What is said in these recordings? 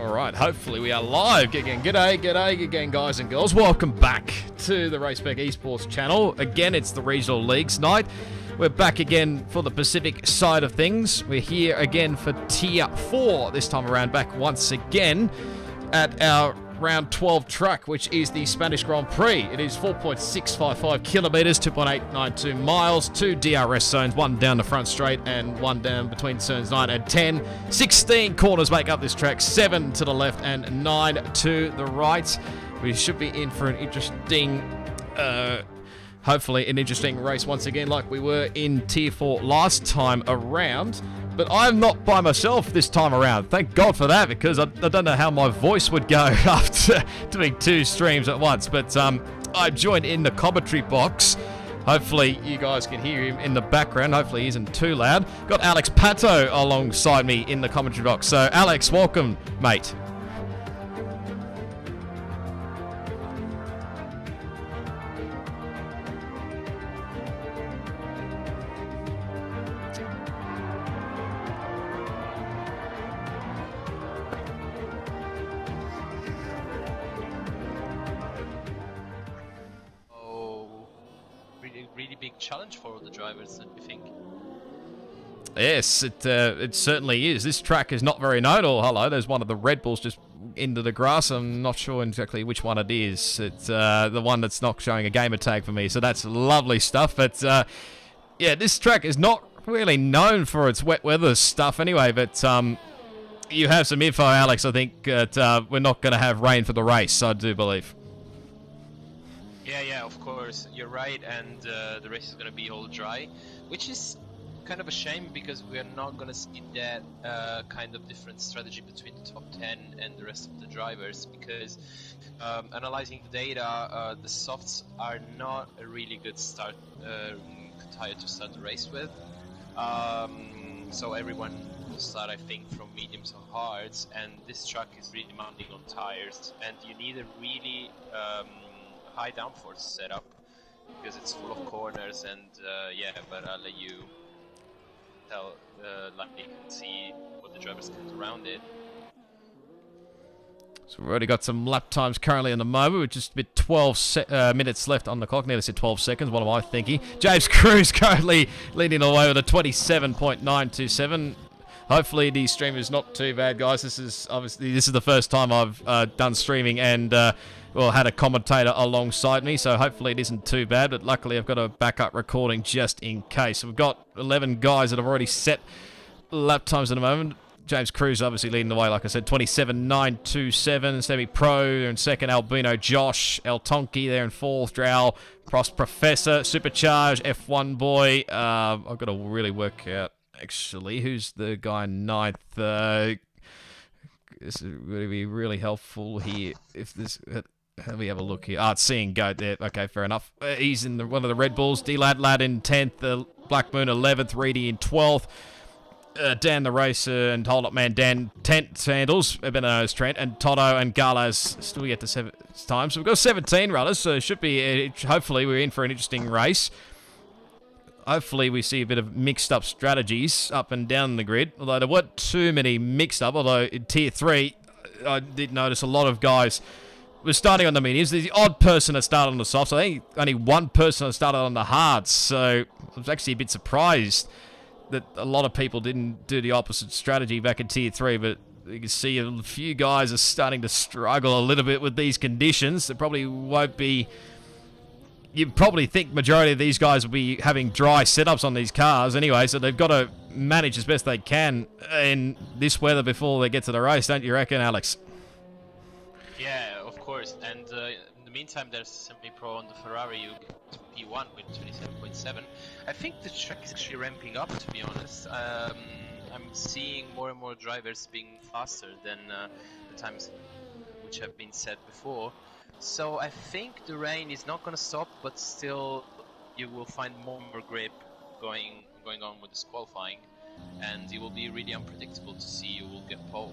Alright, hopefully we are live again. G'day again, guys and girls. Welcome back to the Race Spec Esports channel. Again, it's the Regional Leagues night. We're back again for the Pacific side of things. We're here again for Tier 4 this time around, back once again at our round 12 track, which is the Spanish Grand Prix. It is 4.655 kilometers, 2.892 miles, 2 DRS zones, one down the front straight and one down between turns 9 and 10. 16 corners make up this track, 7 to the left and 9 to the right. We should be in for an interesting, hopefully an interesting race once again, like we were in Tier 4 last time around. But I'm not by myself this time around. Thank God for that, because I don't know how my voice would go after doing 2 streams at once. But I joined in the commentary box. Hopefully you guys can hear him in the background. Hopefully he isn't too loud. Got Alex Pato alongside me in the commentary box. So Alex, welcome, mate. Really big challenge for all the drivers, don't you think? Yes, it certainly is. This track is not very known. Oh, hello, there's one of the Red Bulls just into the grass. I'm not sure exactly which one it is. It's the one that's not showing a gamer tag for me, so that's lovely stuff. But yeah, this track is not really known for its wet weather stuff anyway, but you have some info, Alex. I think that we're not going to have rain for the race, I do believe. Yeah, of course, you're right, and the race is going to be all dry, which is kind of a shame because we are not going to see that kind of different strategy between the top 10 and the rest of the drivers, because analyzing the data, the softs are not a really good start tire to start the race with. So everyone will start, I think, from mediums or hards, and this track is really demanding on tires, and you need a really high downforce setup because it's full of corners and yeah, but I'll let you tell, like you can see what the drivers can do around it. So we've already got some lap times currently in the moment. We're just a bit 12 minutes left on the clock. Nearly said 12 seconds. What am I thinking? James Cruz currently leading the way with a 27.927. Hopefully the stream is not too bad, guys. This is the first time I've done streaming and well, had a commentator alongside me, so hopefully it isn't too bad, but luckily I've got a backup recording just in case. So we've got 11 guys that have already set lap times at the moment. James Cruz obviously leading the way, like I said, 27.927. Semi-Pro there in second, Albino Josh, El Tonki there in fourth, Drow, Prost Professor, Supercharge, F1 Boy. I've got to really work out, actually, who's the guy in ninth. This is going to be really helpful here if this... Let me have a look here. It's Seeing Goat there. Okay, fair enough. He's in one of the Red Bulls. D-Lad in 10th. Black Moon 11th. Reedy in 12th. Dan the Racer and Hold Up Man Dan 10th handles. Better known as Trent. And Toto and Galas still get to 7 times. So we've got 17 runners. So it should be... hopefully we're in for an interesting race. Hopefully we see a bit of mixed up strategies up and down the grid. Although there weren't too many mixed up. Although in Tier 3, I did notice a lot of guys... We're starting on the mediums. There's the odd person that started on the softs. I think only one person that started on the hards. So I was actually a bit surprised that a lot of people didn't do the opposite strategy back in Tier 3. But you can see a few guys are starting to struggle a little bit with these conditions. There probably won't be... You probably think majority of these guys will be having dry setups on these cars anyway. So they've got to manage as best they can in this weather before they get to the race, don't you reckon, Alex? Yeah, of course, and in the meantime there's Semi-Pro on the Ferrari, you get to P1 with 27.7. I think the track is actually ramping up, to be honest. I'm seeing more and more drivers being faster than the times which have been set before. So I think the rain is not going to stop, but still you will find more and more grip going on with this qualifying, and it will be really unpredictable to see who will get pole.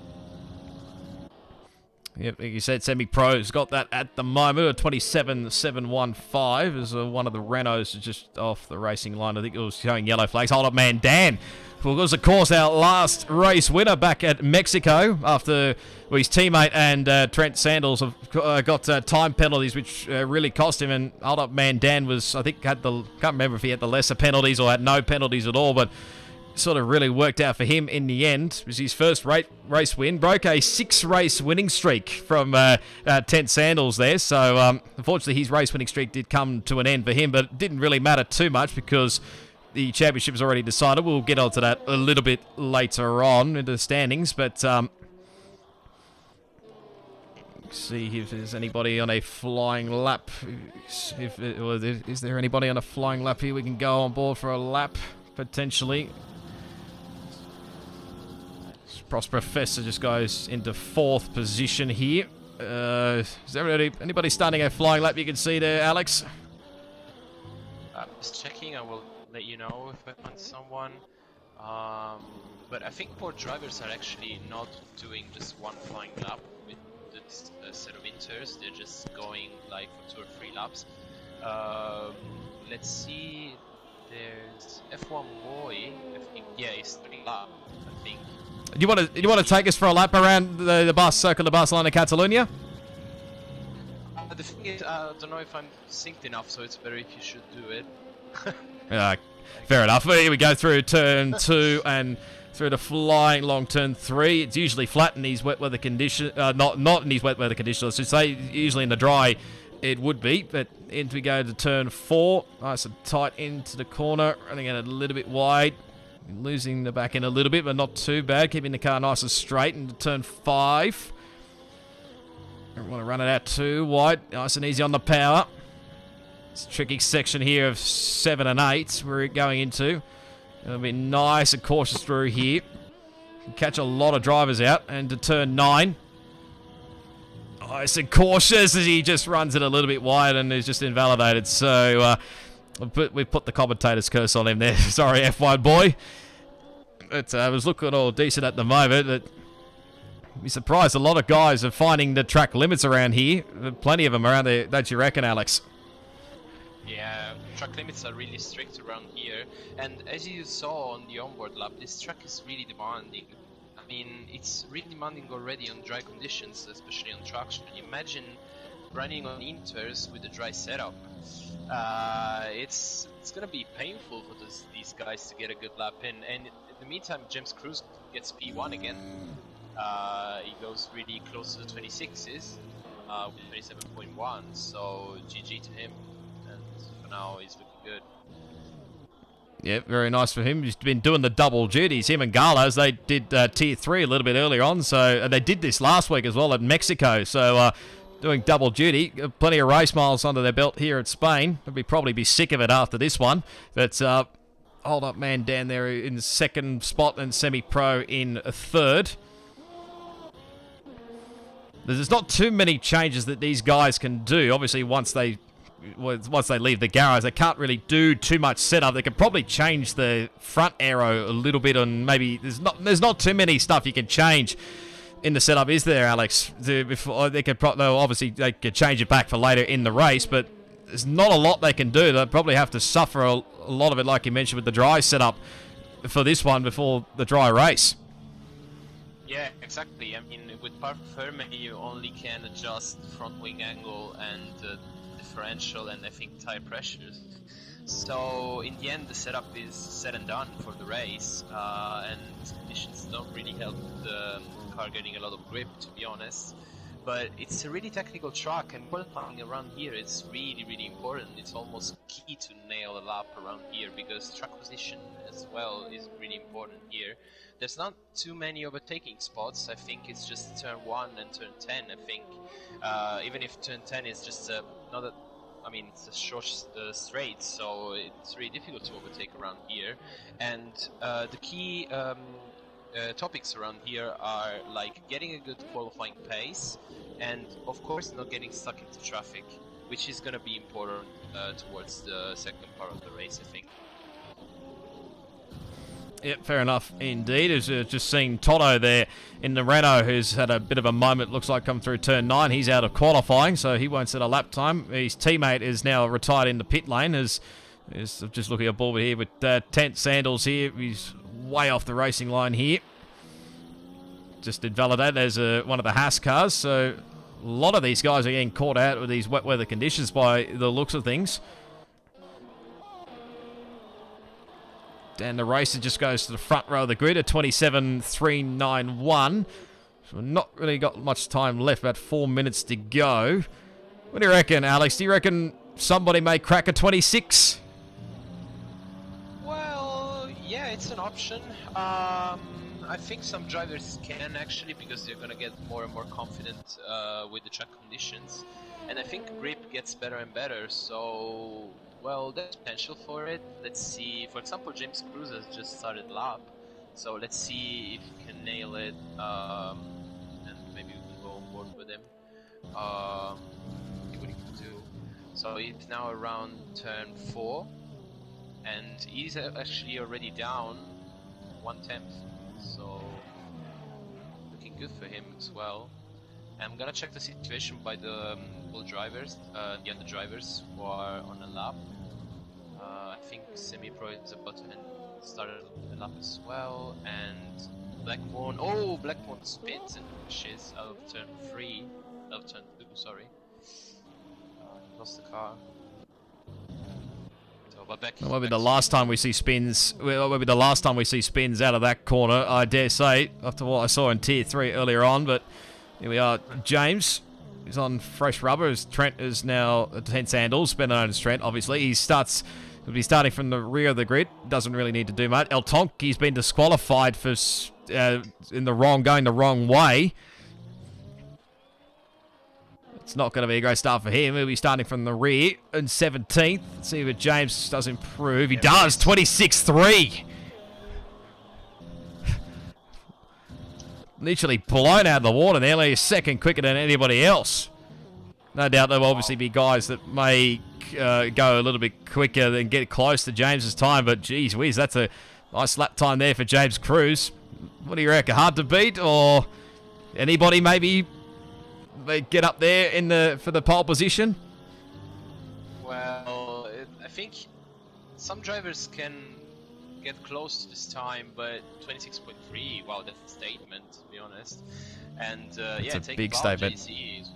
Yep, like you said, Semi-Pro's got that at the moment. 27.715 is one of the Renaults just off the racing line. I think it was showing yellow flags. Hold up, man, Dan. Well, was, of course, our last race winner back at Mexico after his teammate and Trent Sandals have got time penalties, which really cost him. And hold up, man, Dan was, I think, can't remember if he had the lesser penalties or had no penalties at all, but sort of really worked out for him in the end. It was his first race win. Broke a 6-race winning streak from Trent Sandals there. So, unfortunately, his race winning streak did come to an end for him, but it didn't really matter too much because the championship is already decided. We'll get onto that a little bit later on into the standings, but see if there's anybody on a flying lap. Is there anybody on a flying lap here we can go on board for a lap, potentially? Prost Professor just goes into 4th position here. Is there anybody starting a flying lap you can see there, Alex? I'm just checking. I will let you know if I find someone. But I think more drivers are actually not doing just one flying lap with this set of inters. They're just going like for 2 or 3 laps. Let's see. There's F1 Boy. I think, yeah, he's 30 laps. I think. Do you want to take us for a lap around the bus circle of Barcelona, Catalunya? The thing is, I don't know if I'm synced enough, so it's better if you should do it. Fair enough. Here we go through turn 2 and through the flying long turn 3. It's usually flat in these wet weather conditions. Not in these wet weather conditions. I should say usually in the dry it would be. But in we go to turn 4. Nice and tight into the corner. Running it a little bit wide. Losing the back end a little bit, but not too bad. Keeping the car nice and straight into turn 5. Don't want to run it out too wide. Nice and easy on the power. It's a tricky section here of 7 and 8 we're going into. It'll be nice and cautious through here. Can catch a lot of drivers out. And to turn 9. Nice and cautious as he just runs it a little bit wide and is just invalidated. So, we put the commentator's curse on him there. Sorry, F1 boy. It was looking all decent at the moment. But be surprised a lot of guys are finding the track limits around here. Plenty of them around there, don't you reckon, Alex? Yeah, track limits are really strict around here. And as you saw on the onboard lap, this track is really demanding. I mean, it's really demanding already on dry conditions, especially on traction. Imagine running on inters with a dry setup. It's gonna be painful for these guys to get a good lap in, and in the meantime James Cruz gets P1 again. He goes really close to the 26s with 27.1, so GG to him, and for now he's looking good. Yeah, very nice for him. He's been doing the double duties. Him and Garlas, they did Tier 3 a little bit earlier on, so they did this last week as well at Mexico, so doing double duty. Plenty of race miles under their belt here at Spain. They'll probably be sick of it after this one. But hold up, man, down there in 2nd spot and Semi-Pro in 3rd. There's not too many changes that these guys can do. Obviously, once they leave the garage, they can't really do too much setup. They can probably change the front aero a little bit, and maybe there's not too many stuff you can change in the setup, is there, Alex? Before they could obviously they could change it back for later in the race, but there's not a lot they can do. They'll probably have to suffer a lot of it, like you mentioned, with the dry setup for this one before the dry race. Yeah, exactly. I mean, with Park Ferme, you only can adjust front wing angle and differential and I think tire pressures. So in the end, the setup is said and done for the race, and conditions don't really help the car getting a lot of grip, to be honest. But it's a really technical track, and qualifying around here is really, really important. It's almost key to nail a lap around here, because track position as well is really important here. There's not too many overtaking spots. I think it's just turn 1 and turn 10. I think even if turn 10 is just it's a short straight, so it's really difficult to overtake around here. And the key topics around here are like getting a good qualifying pace, and of course not getting stuck into traffic, which is going to be important towards the second part of the race, I think. Yep, fair enough indeed. As just seeing Toto there in the Renault, who's had a bit of a moment, looks like come through turn 9. He's out of qualifying, so he won't set a lap time. His teammate is now retired in the pit lane. As just looking at ball here with Tent Sandals here. He's way off the racing line here. Just invalidated. There's one of the Haas cars, so a lot of these guys are getting caught out with these wet weather conditions by the looks of things. And the racer just goes to the front row of the grid at 27.391. So we've not really got much time left, about 4 minutes to go. What do you reckon, Alex? Do you reckon somebody may crack a 26? Well, yeah, it's an option. I think some drivers can actually, because they're gonna get more and more confident with the track conditions. And I think grip gets better and better, so... Well, there's potential for it. Let's see. For example, James Cruz has just started lap, so let's see if he can nail it, and maybe we can go on board with him. See what he can do. So he's now around turn 4, and he's actually already down 1/10. So looking good for him as well. I'm gonna check the situation by the all drivers, the other drivers who are on a lap. I think Semi-Pro is about to start a lap as well, and Blackmon. Oh, Blackmon spins and pushes out of turn 3, out of turn 2. Sorry, lost the car. So, but back. Well, maybe the last time we see spins. Well, maybe the last time we see spins out of that corner. I dare say, after what I saw in Tier 3 earlier on, but. Here we are, James. He's on fresh rubber as Trent is now at 10 sandals, better known as Trent, obviously. He'll be starting from the rear of the grid. Doesn't really need to do much. El Tonk, he's been disqualified for going the wrong way. It's not going to be a great start for him. He'll be starting from the rear in 17th. Let's see if James does improve. He does, 26.3. Literally blown out of the water there, only a second quicker than anybody else. No doubt there will obviously be guys that may go a little bit quicker and get close to James's time, but geez whiz, that's a nice lap time there for James Cruz. What do you reckon? Hard to beat, or anybody maybe get up there for the pole position? Well, I think some drivers can get close to this time, but 26.3, wow, that's a statement, to be honest. And yeah, it's a big statement. JC is,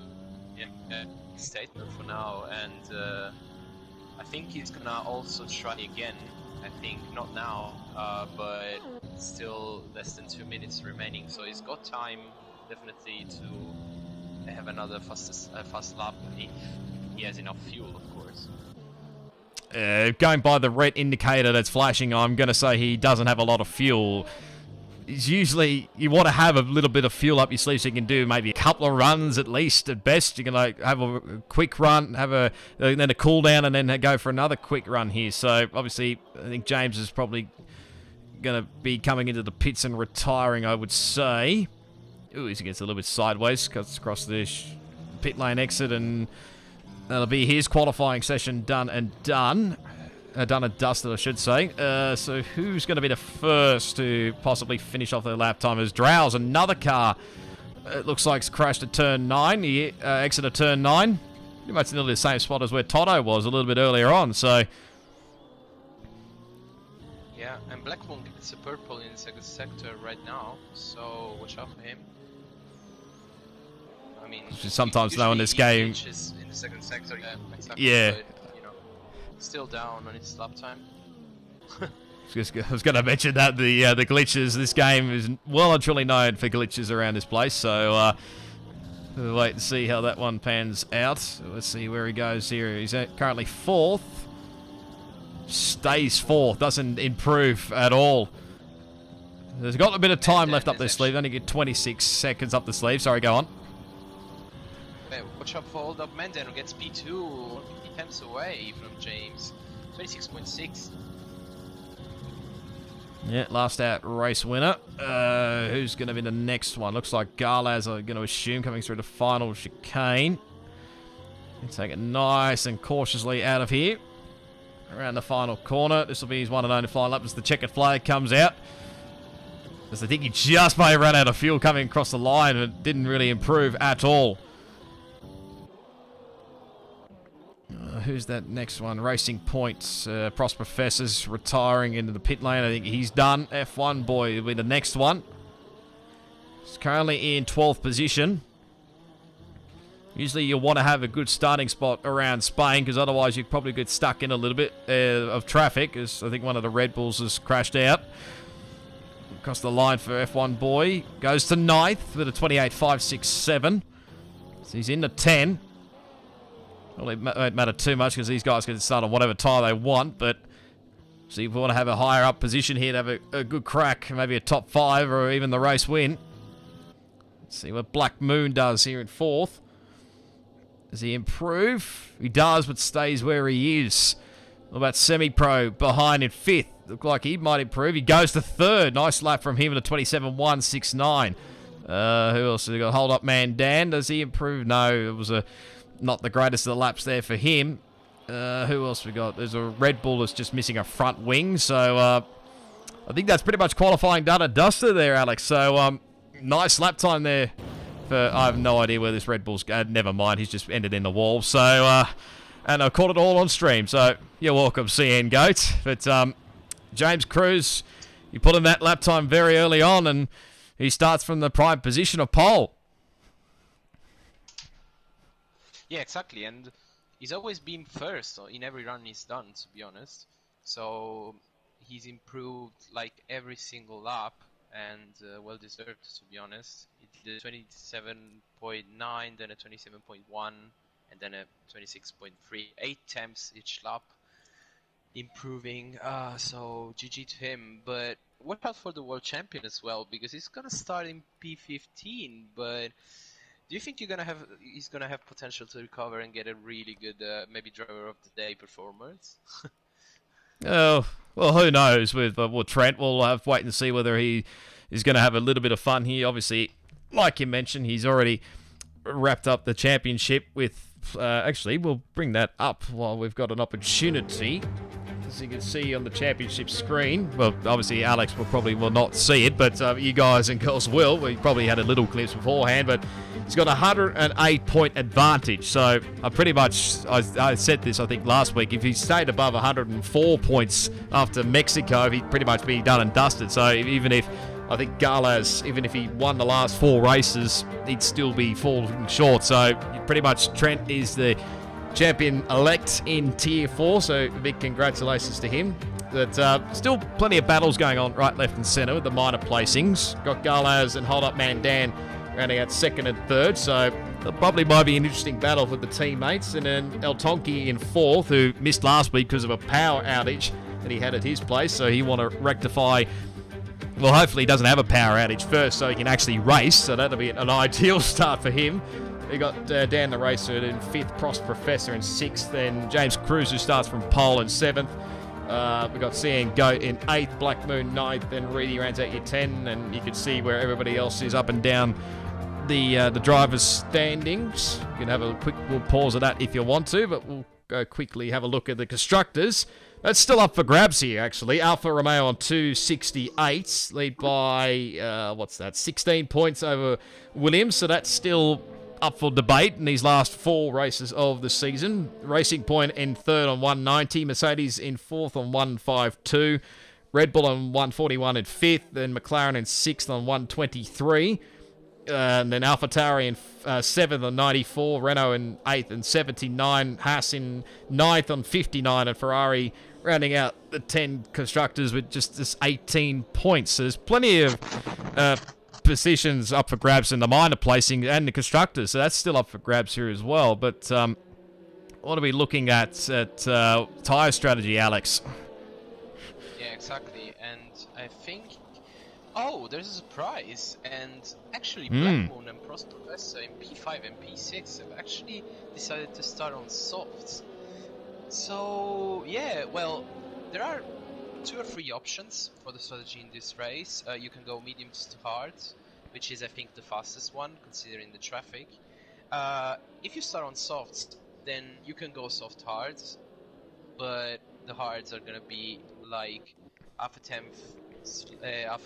big statement for now, and I think he's gonna also try again. I think not now, but still less than 2 minutes remaining, so he's got time definitely to have another fast lap if he has enough fuel, of course. Going by the red indicator that's flashing, I'm going to say he doesn't have a lot of fuel. Usually, you want to have a little bit of fuel up your sleeve so you can do maybe a couple of runs at least, at best. You can have a quick run, then a cool down, and then go for another quick run here. So, obviously, I think James is probably going to be coming into the pits and retiring, I would say. Ooh, he gets a little bit sideways, cuts across the pit lane exit, and that'll be his qualifying session done and done. Done and dusted, I should say. So who's going to be the first to possibly finish off their lap time? Is Drow's another car. It looks like it's crashed at turn 9. He exited turn 9. Pretty much nearly the same spot as where Toto was a little bit earlier on. So yeah, and Blackmon gets a purple in the second sector right now. So watch out for him. I mean, sometimes though in this game. In the second sector, yeah, exactly, yeah. But, still down on his lap time. I was going to mention that the glitches. This game is well and truly known for glitches around this place. So we'll wait and see how that one pans out. Let's see where he goes here. He's currently 4th. Stays 4th. Doesn't improve at all. There's got a bit of time left up their sleeve. Only get 26 seconds up the sleeve. Sorry, go on. Watch out for Old Up Menden, who gets P2 50 tenths away from James. 26.6. Yeah, last out race winner. Who's going to be the next one? Looks like Garlaz, I'm going to assume, coming through the final chicane. Take it nice and cautiously out of here. around the final corner. This will be his one and only final lap as the checkered flag comes out. As I think he just may have run out of fuel coming across the line, and it didn't really improve at all. Who's that next one? Racing Points. Prost Professor's retiring into the pit lane. I think he's done. F1 boy will be the next one. He's currently in 12th position. Usually you want to have a good starting spot around Spain, because otherwise you probably get stuck in a little bit of traffic, as I think one of the Red Bulls has crashed out. Across the line for F1 boy. Goes to 9th with a 28.567. So he's in the 10. Well, it won't matter too much because these guys can start on whatever tyre they want, but so if you want to have a higher up position here to have a good crack, maybe a top 5 or even the race win. Let's see what Black Moon does here in 4th. Does he improve? He does, but stays where he is. What about Semi-Pro behind in 5th? Look like he might improve. He goes to 3rd. Nice lap from him at a 27.169. Who else have we got? Hold up, man. Dan, does he improve? No, it was not the greatest of the laps there for him. Who else we got? There's a Red Bull that's just missing a front wing. So I think that's pretty much qualifying done and dusted there, Alex. So nice lap time there. I have no idea where this Red Bull's going. Never mind, he's just ended in the wall. So, and I caught it all on stream. So you're welcome, CN Goat. But James Cruz, you put in that lap time very early on, and he starts from the prime position of pole. Yeah, exactly, and he's always been first in every run he's done, to be honest. So he's improved like every single lap, and well deserved, to be honest. He did a 27.9, then a 27.1, and then a 26.3. 8 attempts each lap, improving. So GG to him. But watch out for the world champion as well, because he's gonna start in P15, but do you think he's gonna have potential to recover and get a really good, maybe driver of the day performance? Oh, well, who knows with Trent. We'll have to wait and see whether he is going to have a little bit of fun here. Obviously, like you mentioned, he's already wrapped up the championship with... actually, we'll bring that up while we've got an opportunity. As you can see on the championship screen. Well, obviously, Alex will not see it, but you guys and girls will. We probably had a little glimpse beforehand, but he's got a 108-point advantage. So I pretty much, I said this, I think, last week. If he stayed above 104 points after Mexico, he'd pretty much be done and dusted. So even if, I think Garlas, even if he won the last 4 races, he'd still be falling short. So pretty much Trent is the champion-elect in Tier 4, so big congratulations to him. But still plenty of battles going on right, left and centre with the minor placings. Got Garlaz and Hold Up Man Dan rounding out 2nd and 3rd, so that probably might be an interesting battle with the teammates. And then El Tonki in 4th, who missed last week because of a power outage that he had at his place, so he want to rectify. Well, hopefully he doesn't have a power outage first so he can actually race, so that'll be an ideal start for him. We got Dan the Racer in 5th, Prost Professor in 6th, then James Cruz, who starts from pole in 7th. We got CN Goat in 8th, Black Moon 9th, then Reedy rounds out your 10, and you can see where everybody else is up and down the drivers' standings. You can have a quick we'll pause of that if you want to, but we'll go quickly have a look at the constructors. That's still up for grabs here, actually. Alfa Romeo on 268, lead by, 16 points over Williams, so that's still up for debate in these last 4 races of the season. Racing Point in 3rd on 190, Mercedes in 4th on 152, Red Bull on 141 in 5th, then McLaren in 6th on 123, and then AlphaTauri in 7th on 94, Renault in 8th and 79, Haas in 9th on 59, and Ferrari rounding out the 10 constructors with just this 18 points. So there's plenty of positions up for grabs in the minor placing and the constructors, so that's still up for grabs here as well. But what are we looking at tyre strategy, Alex? Yeah, exactly, and I think there's a surprise, and actually Black Moon and Prost Professor in P5 and P6 have actually decided to start on softs. So yeah, well, there are 2 or 3 options for the strategy in this race. You can go mediums to hards, which is I think the fastest one considering the traffic. If you start on softs, then you can go soft hards, but the hards are gonna be like half a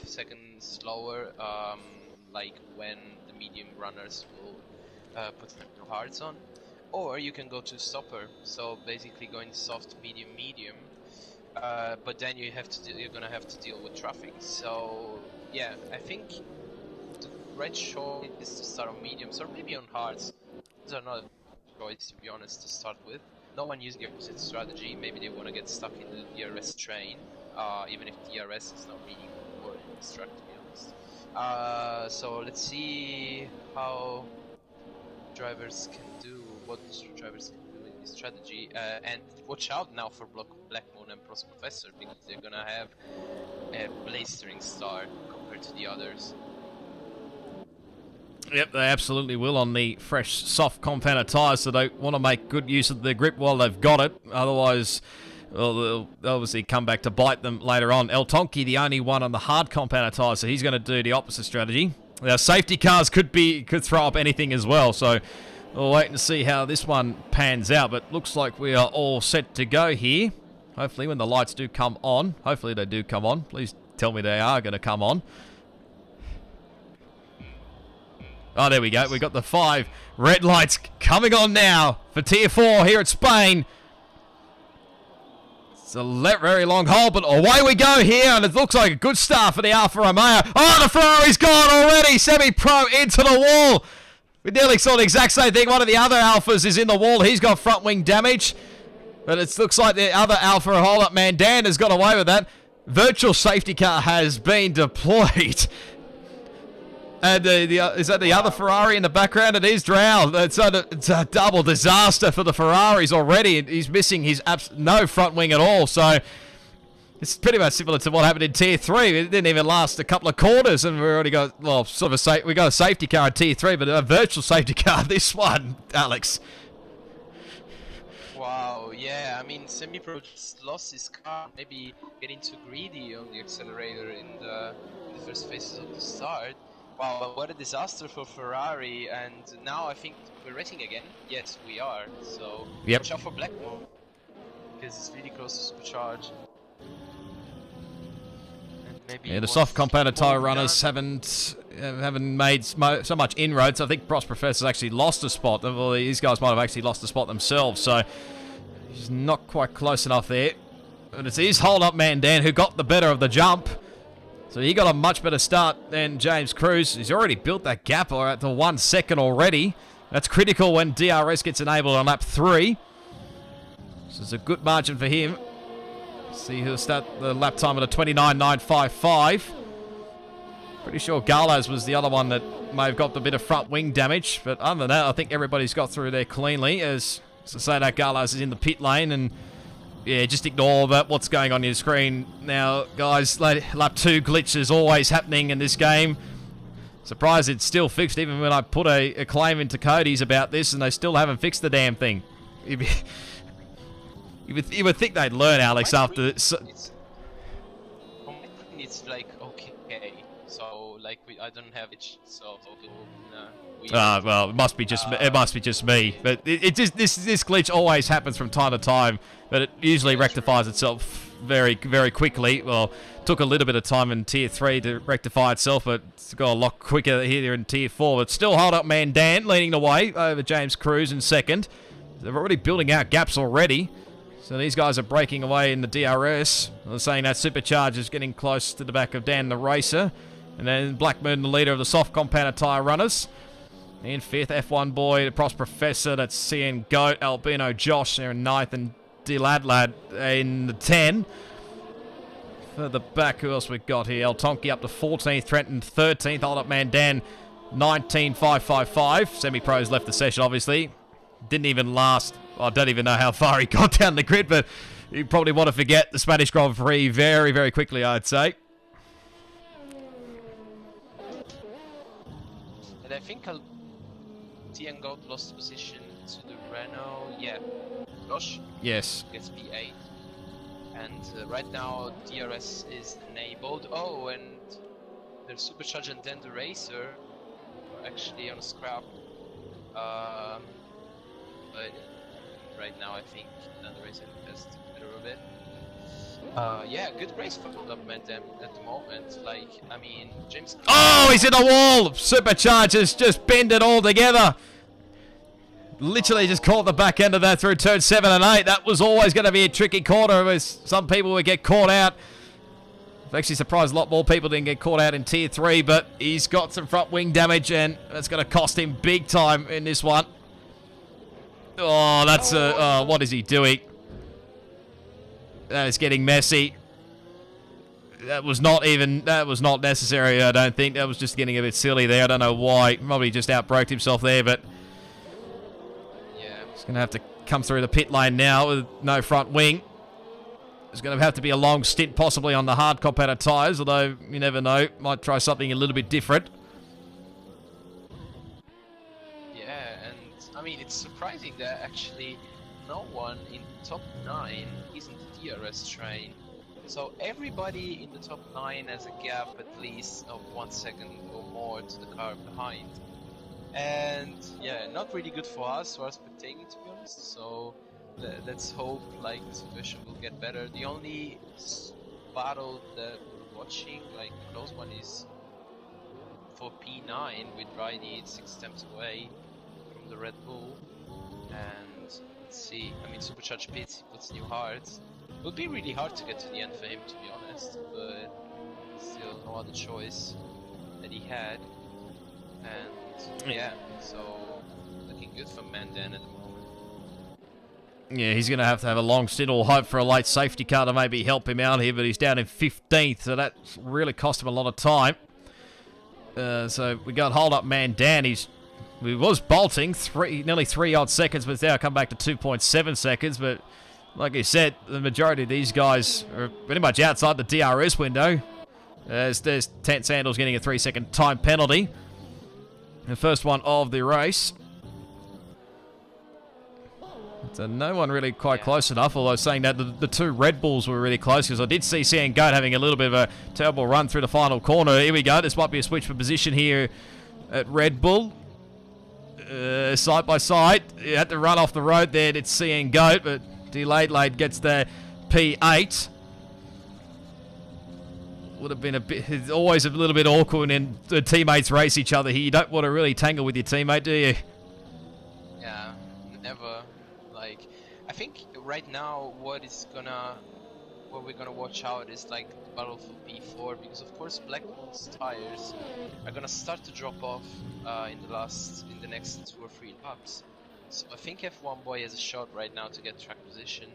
second slower, like when the medium runners will put the hards on, or you can go to stopper. So basically going soft, medium, medium. But then you're gonna have to deal with traffic. So yeah, I think the right choice is to start on mediums or maybe on hards. Those are not a choice, to be honest, to start with. No one using the opposite strategy. Maybe they want to get stuck in the DRS train, even if DRS is not really more in this track, to be honest. So let's see how drivers can do, what drivers can do in this strategy. And watch out now for Black Moon and Pros Professor, because they're gonna have a blistering start compared to the others. Yep, they absolutely will on the fresh, soft compounder tyres, so they want to make good use of their grip while they've got it. Otherwise, well, they'll obviously come back to bite them later on. El Tonki, the only one on the hard compounder tyres, so he's going to do the opposite strategy. Now, safety cars could throw up anything as well, so we'll wait and see how this one pans out. But looks like we are all set to go here. Hopefully, when the lights do come on, hopefully they do come on. Please tell me they are going to come on. Oh, there we go. We've got the 5 red lights coming on now for Tier 4 here at Spain. It's a very long hole, but away we go here, and it looks like a good start for the Alfa Romeo. Oh, the Ferrari's gone already. Semi-Pro into the wall. We nearly saw the exact same thing. One of the other Alphas is in the wall. He's got front wing damage, but it looks like the other Alfa hold-up man, Dan, has got away with that. Virtual safety car has been deployed. And is that the other Ferrari in the background? It is Drown. It's a double disaster for the Ferraris already. He's missing his no front wing at all. So it's pretty much similar to what happened in Tier 3. It didn't even last a couple of quarters, and we already got, well, sort of we got a safety car in Tier 3, but a virtual safety car this one, Alex. Wow, yeah, I mean, Semi-Pro just lost his car, maybe getting too greedy on the accelerator in the first phases of the start. Wow, what a disaster for Ferrari, and now I think we're racing again. Yes, we are, so watch out for Black Moon, because it's really close to supercharge. And maybe the soft compounder tyre runners haven't made so much inroads. I think Pros Professor's actually lost a spot. Well, these guys might have actually lost a spot themselves, so he's not quite close enough there. But it's his hold-up man, Dan, who got the better of the jump. So he got a much better start than James Cruz. He's already built that gap to 1 second already. That's critical when DRS gets enabled on lap 3. So it's a good margin for him. See who'll start the lap time at a 29.955. Pretty sure Garlo's was the other one that may have got a bit of front wing damage. But other than that, I think everybody's got through there cleanly. As to say that Garlo's is in the pit lane, and yeah, just ignore that. What's going on your screen now, guys? Lap 2 glitch is always happening in this game. Surprised it's still fixed, even when I put a claim into Cody's about this, and they still haven't fixed the damn thing. You would think they'd learn, Alex, after this. It's like okay, so like I don't have it, so well, it must be just me. But it just this glitch always happens from time to time, but it usually rectifies itself very, very quickly. Well, took a little bit of time in Tier 3 to rectify itself, but it's got a lot quicker here in Tier 4. But still, hold up man Dan leading the way over James Cruz in second. They're already building out gaps already. So these guys are breaking away in the DRS. They're saying that Supercharge is getting close to the back of Dan the Racer. And then Blackburn, the leader of the soft compounder tyre runners. In 5th, F1 Boy, the Pros Professor, that's CN Goat, Albino Josh, they're in 9th, and Diladlad in the 10. Further back, who else we got here? El Tonki up to 14th, Trenton 13th, Hold Up Man Dan 19.555. Semi-Pros left the session, obviously. Didn't even last, I don't even know how far he got down the grid, but you probably want to forget the Spanish Grand Prix very, very quickly, I'd say. And I think Tian Goat lost position to the Renault. Yeah, Josh? Yes. Gets P8. And right now DRS is enabled. Oh, and there's Supercharge and then the Racer are actually on a scrap. But right now I think then the Racer has to better of it. Yeah, good race for development at the moment. Like, I mean, James. Oh, he's in the wall! Superchargers just bend it all together. Literally just caught the back end of that through turn 7 and 8. That was always going to be a tricky corner, as some people would get caught out. I'm actually surprised a lot more people didn't get caught out in Tier 3, but he's got some front wing damage, and that's going to cost him big time in this one. Oh, that's what is he doing? That is getting messy. That was not necessary, I don't think. That was just getting a bit silly there. I don't know why. Probably just outbroked himself there, but yeah, he's going to have to come through the pit lane now with no front wing. There's going to have to be a long stint possibly on the hard competitor tyres, although you never know. Might try something a little bit different. yeah, and I mean, it's surprising that actually no one in top 9 is in the DRS train. So everybody in the top 9 has a gap at least of 1 second or more to the car behind. And yeah, not really good for us who are spectating, to be honest. So let's hope like the situation will get better. The only battle that we're watching, like the close one, is for P9 with Ridey 6 attempts away from the Red Bull. And let's see, I mean, Supercharged Pits, he puts new hearts. It would be really hard to get to the end for him, to be honest, but still no other choice that he had. And yeah, so looking good for Mandan at the moment. Yeah, he's going to have a long stint or hope for a late safety car to maybe help him out here, but he's down in 15th, so that's really cost him a lot of time. So we got hold up Mandan. He was bolting nearly 3 odd seconds, but now come back to 2.7 seconds. But like you said, the majority of these guys are pretty much outside the DRS window. There's Tent Sandals getting a 3-second time penalty. The first one of the race. So no one really quite close enough, although saying that the 2 Red Bulls were really close, because I did see CN Goat having a little bit of a terrible run through the final corner. Here we go. This might be a switch for position here at Red Bull. Side by side. You had to run off the road there. It's CN Goat, but Delayed gets the P8. Would have been it's always a little bit awkward when the teammates race each other here. You don't want to really tangle with your teammate, do you? Yeah, never. Like, I think right now what we're gonna watch out is like the battle for P4, because of course Blackmore's tires are gonna start to drop off in the next 2 or 3 laps. So I think F1 Boy has a shot right now to get track position.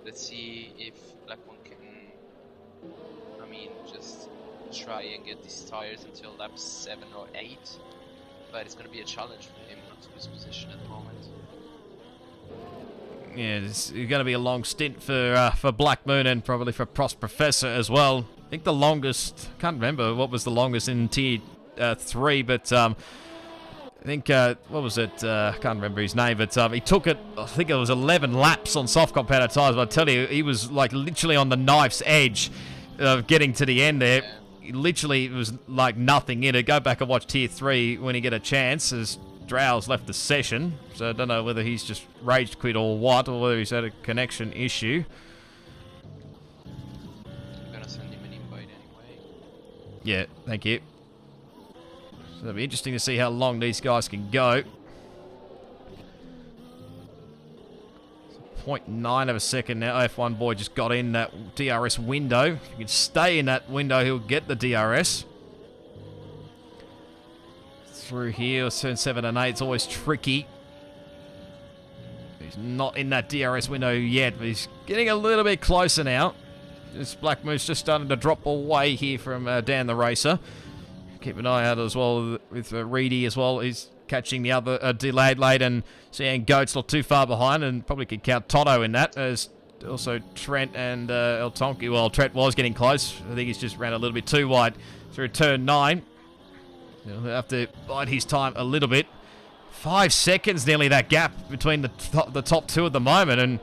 Let's see if Blackmore can, I mean, just try and get these tires until lap 7 or 8. But it's going to be a challenge for him not to lose position at the moment. Yeah, it's going to be a long stint for Black Moon, and probably for Prost Professor as well. I think the longest, can't remember what was the longest in Tier 3, but I think, what was it? I can't remember his name, but he took it, I think it was 11 laps on soft competitor tyres, but I tell you, he was like literally on the knife's edge of getting to the end there. Literally, it was like nothing in it. Go back and watch Tier 3 when you get a chance, as Drow's left the session. So I don't know whether he's just rage quit or what, or whether he's had a connection issue. I'm gonna send him an invite anyway. Yeah, thank you. So it'll be interesting to see how long these guys can go. 0.9 of a second now. F1 Boy just got in that DRS window. If he can stay in that window, he'll get the DRS. Through here, turn 7 and 8, it's always tricky. He's not in that DRS window yet, but he's getting a little bit closer now. This Black Moose just starting to drop away here from Dan the Racer. Keep an eye out as well with Reedy as well. He's catching the other Delayed, and seeing Goat's not too far behind, and probably could count Toto in that, as also Trent and El Tonki. Well, Trent was getting close. I think he's just ran a little bit too wide through turn 9. He'll have to bide his time a little bit. 5 seconds nearly, that gap between the top 2 at the moment, and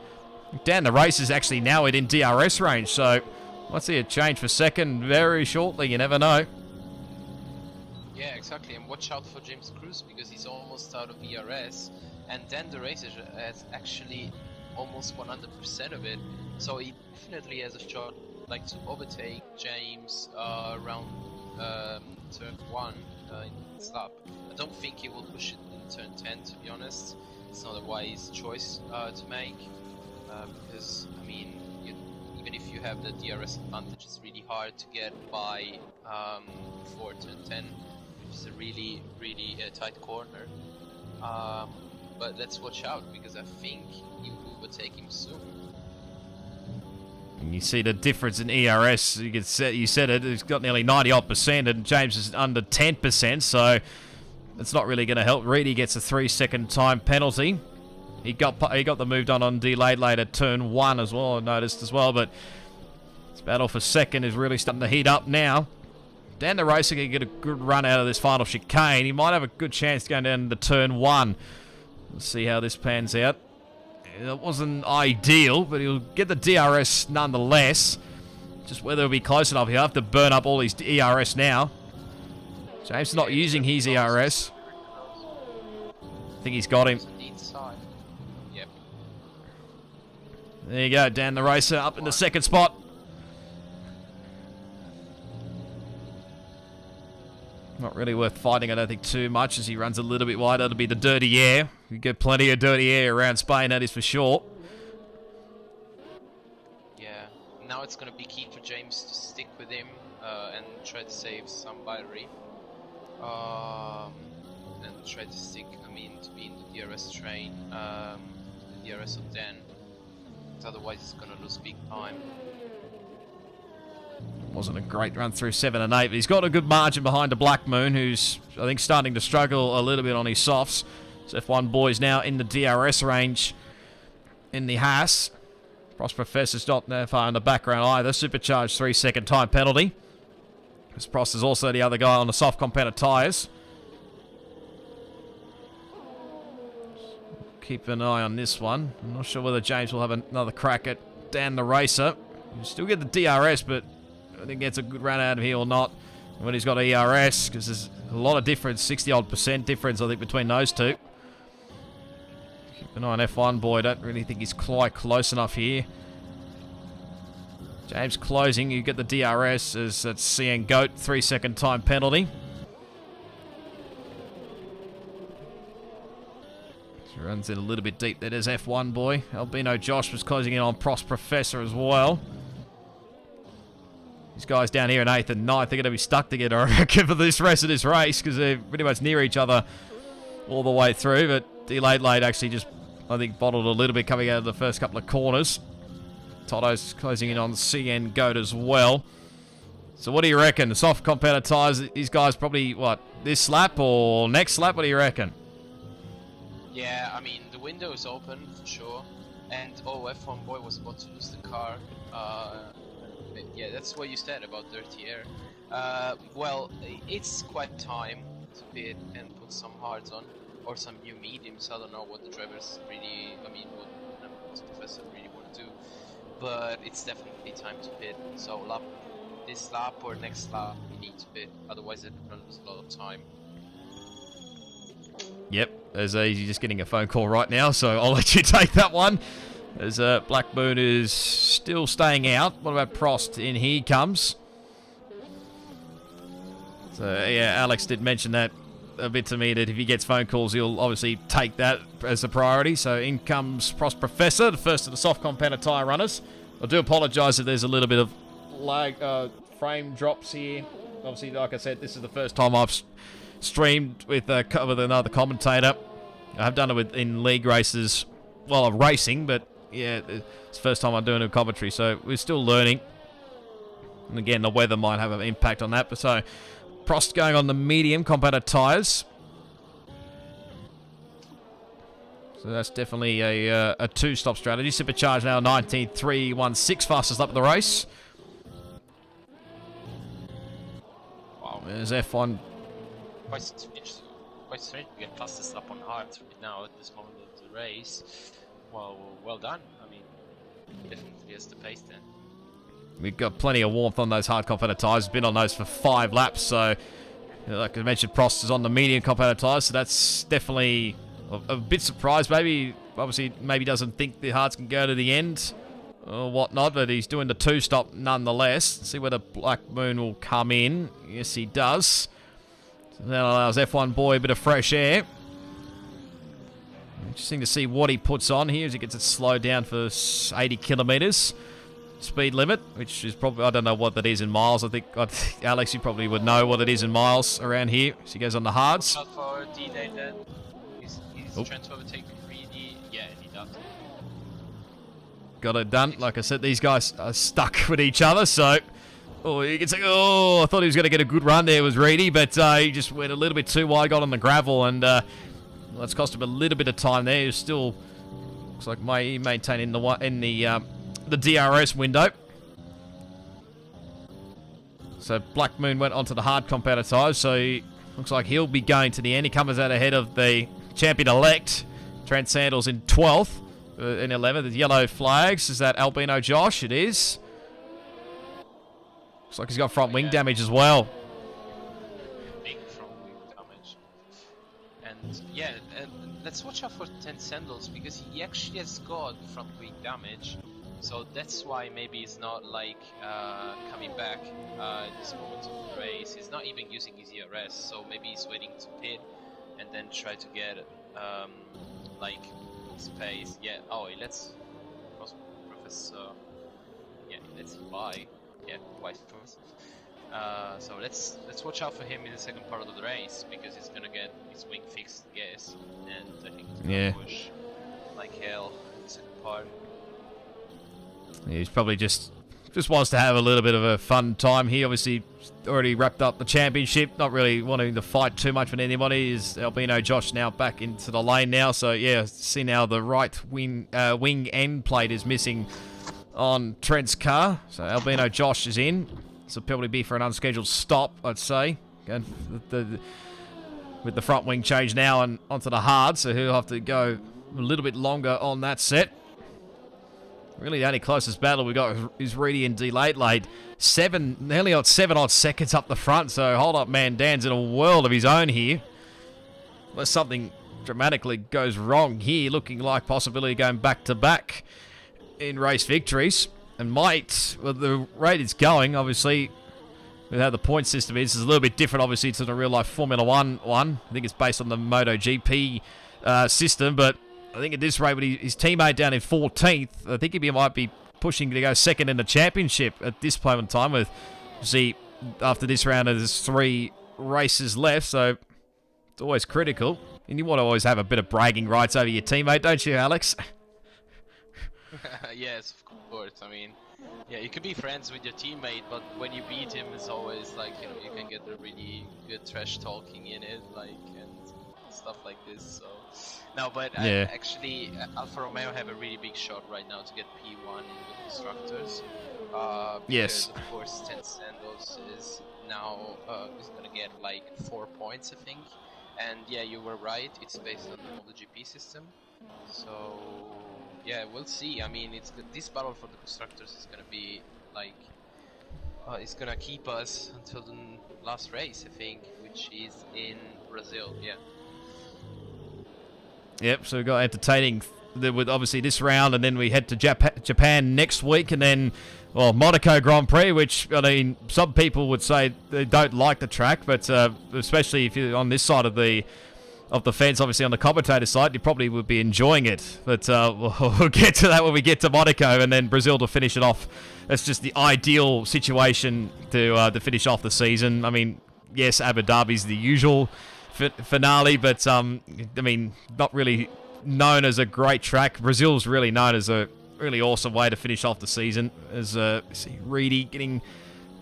Dan the Race is actually now in DRS range, so let's see a change for second very shortly. You never know. Yeah, exactly, and watch out for James Cruz, because he's almost out of DRS, and then the race has actually almost 100% of it. So he definitely has a shot, like, to overtake James around turn 1 in this lap. I don't think he will push it in turn 10, to be honest. It's not a wise choice to make, because, I mean, even if you have the DRS advantage, it's really hard to get by for turn 10, which is a really, really tight corner. But let's watch out, because I think he will overtake him soon. And you see the difference in ERS. You said it. It's got nearly 90%, and James is under 10%. So it's not really going to help. Reedy gets a 3-second time penalty. He got the move done on delayed late at turn 1 as well. I noticed as well. But this battle for second is really starting to heat up now. Dan the Racer can get a good run out of this final chicane. He might have a good chance to go down to turn 1. Let's see how this pans out. It wasn't ideal, but he'll get the DRS nonetheless. Just whether it'll be close enough. He'll have to burn up all his ERS now. James is not using his ERS. I think he's got him. Yep. There you go, Dan the Racer up in the second spot. Not really worth fighting, I don't think, too much as he runs a little bit wide. That'll be the dirty air. You get plenty of dirty air around Spain, that is for sure. Yeah, now it's going to be key for James to stick with him and try to save some battery. And try to stick, I mean, to be in the DRS train, the DRS of 10. Otherwise, he's going to lose big time. Wasn't a great run through 7 and 8, but he's got a good margin behind the Black Moon, who's, I think, starting to struggle a little bit on his softs. So F1 boys now in the DRS range in the Haas. Frost Professor's not that far in the background either. Supercharged 3-second time penalty. Because Prost is also the other guy on the soft competitor tyres. Keep an eye on this one. I'm not sure whether James will have another crack at Dan the Racer. He'll still get the DRS, but I think gets a good run out of here or not when he's got ERS, because there's a lot of difference, 60-odd% difference, I think, between those two. Keep an eye on F1 boy. Don't really think he's quite close enough here. James closing. You get the DRS as that's CN Goat 3-second time penalty. He runs in a little bit deep. That is F1 boy. Albino Josh was closing in on Prost Professor as well. These guys down here in 8th and 9th, they're going to be stuck together, I reckon, for this rest of this race, because they're pretty much near each other all the way through. But delayed late actually just, I think, bottled a little bit coming out of the first couple of corners. Toto's closing in on CN Goat as well. So what do you reckon? The soft competitor tyres, these guys probably, what, this lap or next lap? What do you reckon? Yeah, I mean, the window is open for sure. And, oh, F1 boy was about to lose the car. Yeah, that's what you said about dirty air. Well, it's quite time to pit and put some hards on, or some new mediums. I don't know what the drivers really, I mean, what the professor really want to do, but it's definitely time to pit. So this lap or next lap, you need to pit, otherwise they're going to lose a lot of time. Yep, there's he's just getting a phone call right now, so I'll let you take that one. As Black Moon is still staying out. What about Prost? In he comes. So yeah, Alex did mention that a bit to me, that if he gets phone calls, he'll obviously take that as a priority. So in comes Prost Professor, the first of the soft competitor tyre runners. I do apologise if there's a little bit of lag, frame drops here. Obviously, like I said, this is the first time I've streamed with another commentator. I have done it in league races while I'm racing, but yeah, it's the first time I'm doing a commentary, so we're still learning. And again, the weather might have an impact on that. But so, Prost going on the medium competitor tyres. So that's definitely a two-stop strategy. Supercharged now, 19.316, fastest lap of the race. Wow, there's F1. Quite strange to get fastest lap on hards right now at this moment of the race. Well done. I mean, definitely has the pace then. We've got plenty of warmth on those hard competitor tyres. Been on those for 5 laps, so like I mentioned, Prost is on the medium competitor tyres, so that's definitely a bit surprised. Maybe, obviously, maybe doesn't think the hards can go to the end or whatnot, but he's doing the two-stop nonetheless. See where the Black Moon will come in. Yes, he does. So that allows F1 Boy a bit of fresh air. Interesting to see what he puts on here as he gets it slowed down for 80 kilometres speed limit, which is probably, I don't know what that is in miles. I think Alex, you probably would know what it is in miles around here. So he goes on the hards. Not for D-Day then. He's trying to overtake the 3D. Yeah, he does. Got it done. Like I said, these guys are stuck with each other, so... Oh, you can say, oh, I thought he was going to get a good run there, was Reedy, but he just went a little bit too wide, got on the gravel, and that's cost him a little bit of time there. He's still, looks like maintaining the DRS window. So Black Moon went onto the hard compounder tyres, so looks like he'll be going to the end. He comes out ahead of the champion-elect, Trent Sandals, in 12th, in 11th. The yellow flags, is that Albino Josh? It is. Looks like he's got front wing damage as well. Big front wing damage. And yeah, let's watch out for 10 Sandals because he actually has got front wing damage. So that's why maybe he's not like coming back at this moment of the race. He's not even using his ERS, so maybe he's waiting to pit and then try to get like space. Yeah. Oh, let's Professor. Yeah, let's buy. Yeah, quite first. So let's watch out for him in the second part of the race because he's gonna get his wing fixed, I guess, and I think he's gonna push like hell in the second part. He's probably just wants to have a little bit of a fun time here. Obviously, already wrapped up the championship. Not really wanting to fight too much with anybody. Is Albino Josh now back into the lane now? So yeah, see now the right wing end plate is missing on Trent's car. So Albino Josh is in. This will probably be for an unscheduled stop, I'd say. Going with the front wing change now and onto the hard, so he'll have to go a little bit longer on that set. Really, the only closest battle we got is Reedy and D-Late. Nearly on 7 odd seconds up the front, so Hold Up Man Dan's in a world of his own here. Unless something dramatically goes wrong here, looking like possibility going back-to-back in race victories. And might, well, the rate it's going, obviously, with how the point system is a little bit different, obviously, to the real-life Formula 1 one. I think it's based on the MotoGP system, but I think at this rate, with his teammate down in 14th, I think he might be pushing to go second in the championship at this point in time. With, see, after this round, there's 3 races left, so it's always critical. And you want to always have a bit of bragging rights over your teammate, don't you, Alex? Yes, of course. I mean, yeah, you can be friends with your teammate, but when you beat him, it's always like, you know, you can get a really good trash talking in it, like, and stuff like this. So no, but yeah. Actually, Alfa Romeo have a really big shot right now to get P1 in the constructors. Yes. Because of course, 10 Sandals is now is gonna get like 4 points, I think. And yeah, you were right. It's based on the MotoGP system. So yeah, we'll see. I mean, this battle for the constructors is gonna be like it's gonna keep us until the last race, I think, which is in Brazil. Yeah. Yep. So we've got entertaining with obviously this round, and then we head to Japan next week, and then Monaco Grand Prix, which, I mean, some people would say they don't like the track, but especially if you're on this side of the fence, obviously on the commentator side, you probably would be enjoying it. But we'll get to that when we get to Monaco, and then Brazil to finish it off. That's just the ideal situation to finish off the season. I mean, yes, Abu Dhabi's the usual finale, but I mean, not really known as a great track. Brazil's really known as a really awesome way to finish off the season. As see Reedy getting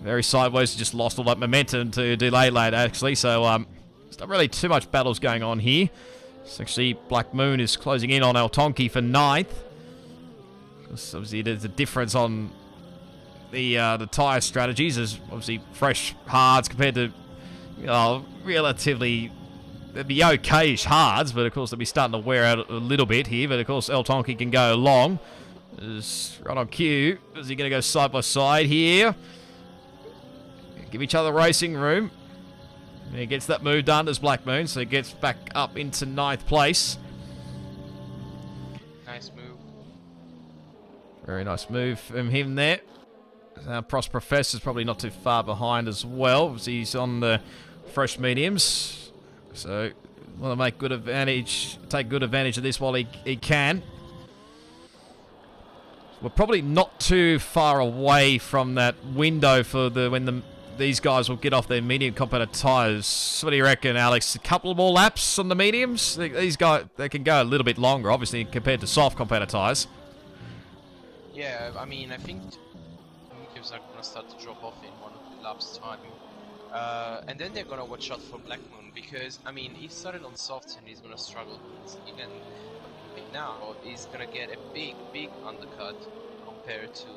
very sideways, just lost all that momentum to delay late actually. So there's not really too much battles going on here. So actually, Black Moon is closing in on El Tonki for 9th. Obviously, there's a difference on the tyre strategies. There's obviously fresh hards compared to relatively. They'd be okay-ish hards, but of course they'll be starting to wear out a little bit here. But of course, El Tonki can go long. Is right on cue. Is he going to go side by side here? Give each other racing room. And he gets that move done as Black Moon, so he gets back up into 9th place. Nice move. Very nice move from him there. Prost Professor's probably not too far behind as well, as he's on the fresh mediums. So, want to make good advantage, take good advantage of this while he can. We're probably not too far away from that window for these guys will get off their medium competitor tyres. What do you reckon, Alex? A couple more laps on the mediums? These guys, they can go a little bit longer, obviously, compared to soft competitor tyres. Yeah, I mean, I think mediums are going to start to drop off in 1 or 2 laps time. And then they're going to watch out for Black Moon, because, I mean, he started on softs and he's going to struggle. Even now, he's going to get a big undercut compared to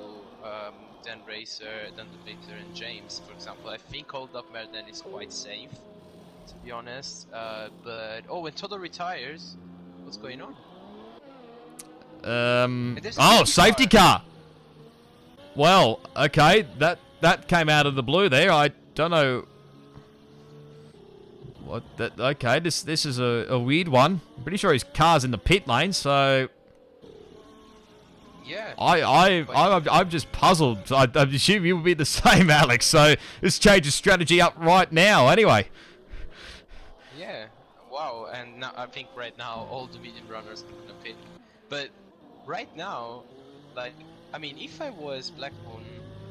Dan Racer, Dan Victor and James, for example. I think Hold Up Merden is quite safe, to be honest. But, oh, when Toto retires, what's going on? Safety car. Well, okay, that came out of the blue there. I don't know what that. Okay, this is a weird one. I'm pretty sure his car's in the pit lane, so yeah. I'm just puzzled. I assume you would be the same, Alex. So this changes strategy up right now. Anyway. Yeah. Wow. And now I think right now all the medium runners are gonna pit, but right now, like, I mean, if I was Black Moon,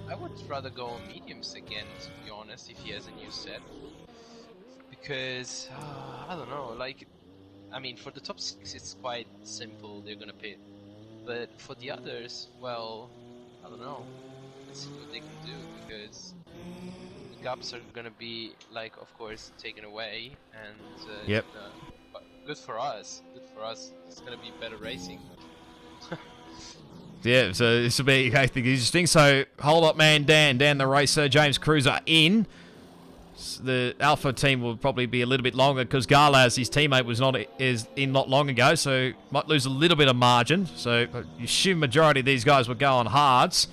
I would rather go on mediums again, to be honest, if he has a new set. Because, I don't know, like, I mean, for the top 6 it's quite simple, they're gonna pit. But for the others, well, I don't know. Let's see what they can do, because the gaps are gonna be, like, of course, taken away, and yep. But good for us, it's gonna be better racing. Yeah, so this will be, I think, interesting. So, Hold Up Man Dan the Racer, James Cruiser in. The Alpha team will probably be a little bit longer because Garlaz, his teammate, was not long ago, so might lose a little bit of margin. So, you assume majority of these guys will go on hards.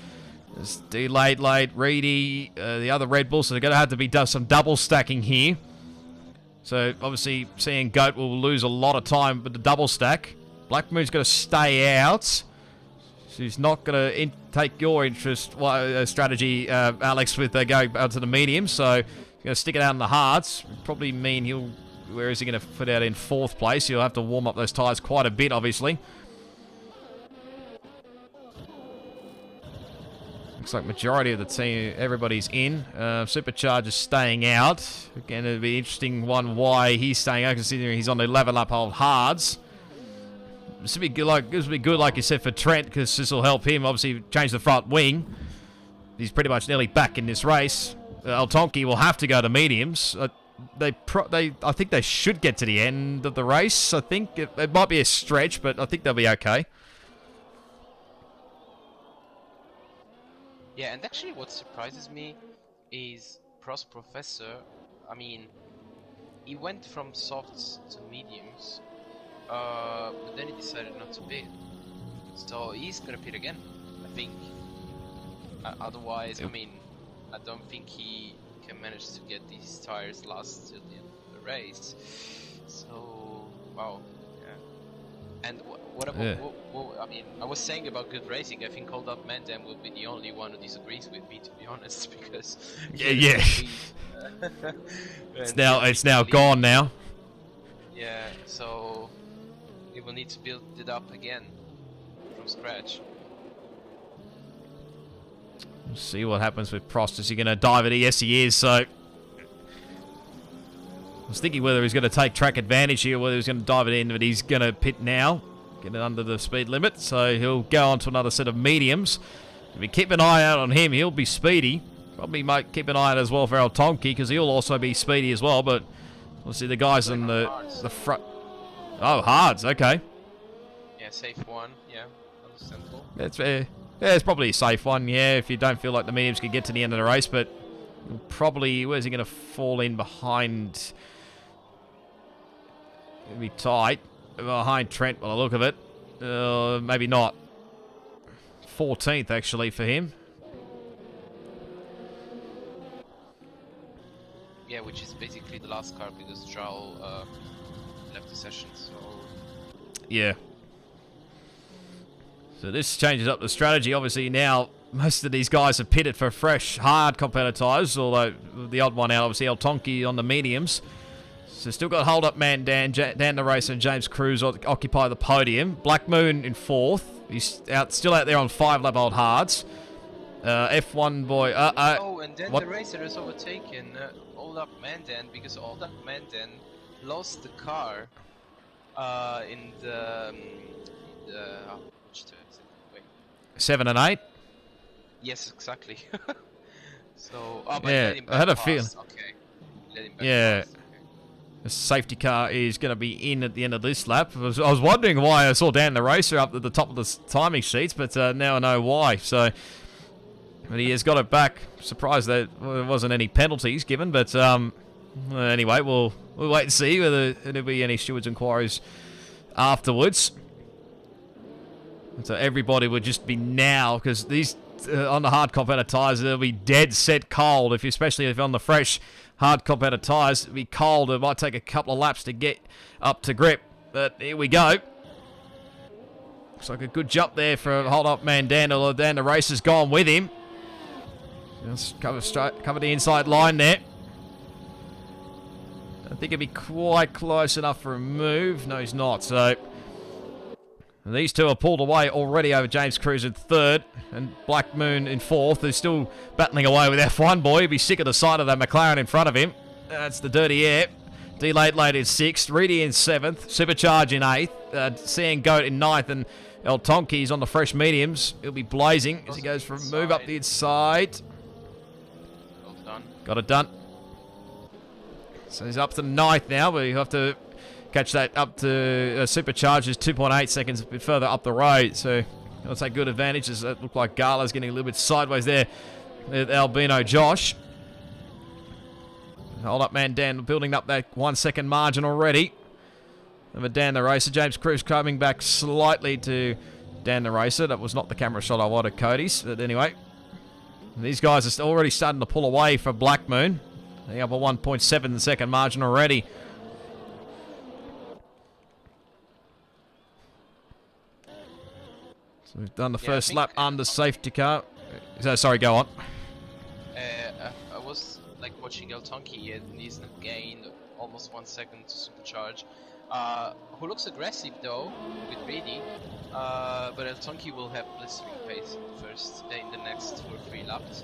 There's Late, Reedy, the other Red Bulls, so they're going to have to be some double stacking here. So, obviously, seeing Goat will lose a lot of time with the double stack. Black Moon's going to stay out. She's not going to take your strategy, Alex, with going out to the medium. So, he's going to stick it out in the hards. Probably mean where is he going to put out in 4th place? He'll have to warm up those tyres quite a bit, obviously. Looks like majority of the team, everybody's in. Supercharger's staying out. Again, it'll be an interesting one why he's staying out, considering he's on the level up old hards. This would be good, like you said, for Trent, because this will help him obviously change the front wing. He's pretty much nearly back in this race. Altonki will have to go to mediums. I think they should get to the end of the race. I think it might be a stretch, but I think they'll be okay. Yeah, and actually, what surprises me is Prost Professor. I mean, he went from softs to mediums. But then he decided not to pit. So he's gonna pit again, I think. Otherwise, I mean, I don't think he can manage to get these tires last till the end of the race. So, wow, yeah. And what about, I mean, I was saying about good racing, I think Hold Up Mandem will be the only one who disagrees with me, to be honest, because... Yeah. It's now gone now. Yeah, so... we will need to build it up again from scratch. We'll see what happens with Prost. Is he going to dive it? Yes, he is. So I was thinking whether he's going to take track advantage here, whether he's going to dive it in, but he's going to pit now, get it under the speed limit. So he'll go on to another set of mediums. If we keep an eye out on him, he'll be speedy. Probably might keep an eye out as well for Altonki, because he'll also be speedy as well. But we'll see the guys in the front. Oh, hards, okay. Yeah, safe one, yeah, understandable. That's fair. Yeah, it's probably a safe one, yeah, if you don't feel like the mediums can get to the end of the race, but probably, where's he going to fall in behind? It'll be tight. Behind Trent, by the look of it. Maybe not. 14th, actually, for him. Yeah, which is basically the last car, because Joel left the session, so... Yeah. So this changes up the strategy. Obviously now most of these guys are pitted for fresh, hard competitor tyres, although the odd one out, obviously El Tonki on the mediums. So still got hold up man Dan the Racer and James Cruz occupy the podium. Black Moon in 4th. He's still out there on 5 old hards. F1 boy. Oh, and then what? the Racer has overtaken Hold Up Mandan because Hold Up Mandan lost the car in the which turn is it? Wait. 7 and 8. Yes, exactly. So, but Yeah, let him I had a back feeling. past. Okay. Let him back Yeah. past. Okay. The safety car is going to be in at the end of this lap. I was wondering why I saw Dan the Racer up at the top of the timing sheets, but now I know why. So, but he has got it back. Surprised that there wasn't any penalties given, but anyway, we'll wait and see whether there'll be any stewards' inquiries afterwards. So everybody would just be now, because these on the hard competitor tyres, they'll be dead set cold, especially if you're on the fresh hard competitor tyres. It'll be cold. It might take a couple of laps to get up to grip, but here we go. Looks like a good jump there for Hold Up Man Dan, although Dan the Racer's gone with him. Just cover the inside line there. I think it'd be quite close enough for a move. No, he's not. So these two are pulled away already over James Cruz in 3rd and Black Moon in 4th. They're still battling away with F1 boy. He'd be sick of the sight of that McLaren in front of him. That's the dirty air. D Late in 6th, Reedy in 7th, Supercharge in 8th, Seeing Goat in 9th, and El Tonki's on the fresh mediums. He'll be blazing as he goes for a move up the inside. Well done. Got it done. So he's up to 9th now, but you have to catch that up to Superchargers 2.8 seconds a bit further up the road. So he'll take good advantage, as it looked like Gala's getting a little bit sideways there with Albino Josh. Hold Up Man Dan building up that 1 second margin already. Over Dan the Racer. James Cruz coming back slightly to Dan the Racer. That was not the camera shot I wanted, Cody's. But anyway, these guys are already starting to pull away from Black Moon. They have a 1.7 second margin already. So we've done the first lap under safety car. So, sorry, go on. I was like watching El Tonki and he's gained almost 1 second to supercharge. Who looks aggressive though with Reedy, but El Tonki will have blistering pace in the next 2 or 3 laps.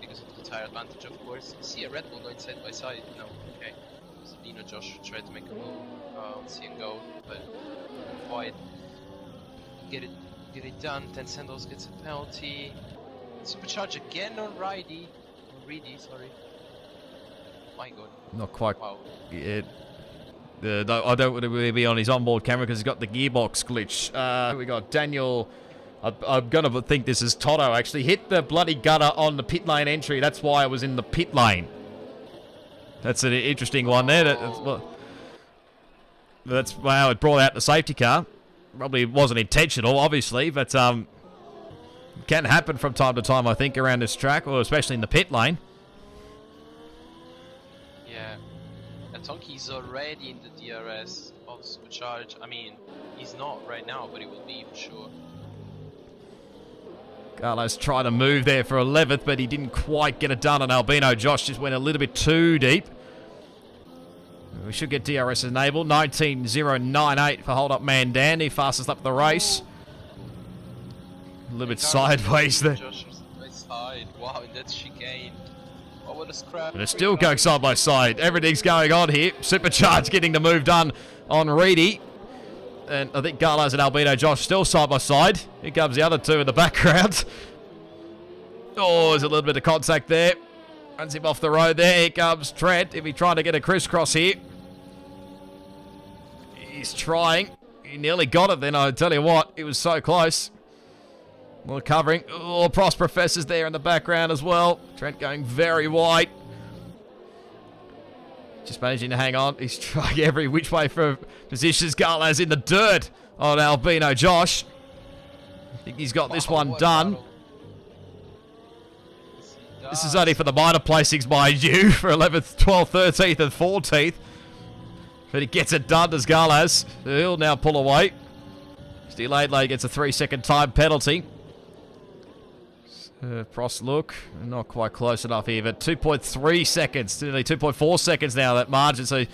Because of the tire advantage, of course. See a Red Bull going side by side. No, okay. So Dino Josh tried to make a move on see and go, but quite get it done. Then Sandos gets a penalty. Supercharge again on Reedy, sorry. My God. Not quite. Wow. I don't want to be on his onboard camera because he's got the gearbox glitch. We got Daniel. I'm going to think this is Toto, actually. Hit the bloody gutter on the pit lane entry. That's why I was in the pit lane. That's an interesting one there. That's how it brought out the safety car. Probably wasn't intentional, obviously, but can happen from time to time, I think, around this track, or especially in the pit lane. Yeah. And Tonki's already in the DRS of Supercharge. I mean, he's not right now, but he will be for sure. Carlos tried to move there for 11th, but he didn't quite get it done, and Albino Josh just went a little bit too deep. We should get DRS enabled. 19.098 for Hold Up Man Dan, the fastest lap of the race. A little bit sideways there. Josh side. Wow, and that's chicane. Oh, what a scrap. But it's still going side by side. Everything's going on here. Supercharge getting the move done on Reedy. And I think Garlo's and Albino Josh still side by side. Here comes the other two in the background. Oh, there's a little bit of contact there. Runs him off the road there. Here comes Trent. If he's trying to get a crisscross here. He's trying. He nearly got it then, I tell you what. It was so close. More covering. Oh, Prost Professor's there in the background as well. Trent going very wide. Just managing to hang on. He's trying every which way for positions. Garlo's in the dirt on Albino Josh. I think he's got this one done. This is only for the minor placings, mind you, for 11th, 12th, 13th and 14th. But he gets it done, does Garlas. He'll now pull away. Delayed late gets a 3-second time penalty. Prost look, not quite close enough here, but 2.3 seconds, nearly 2.4 seconds now, that margin. So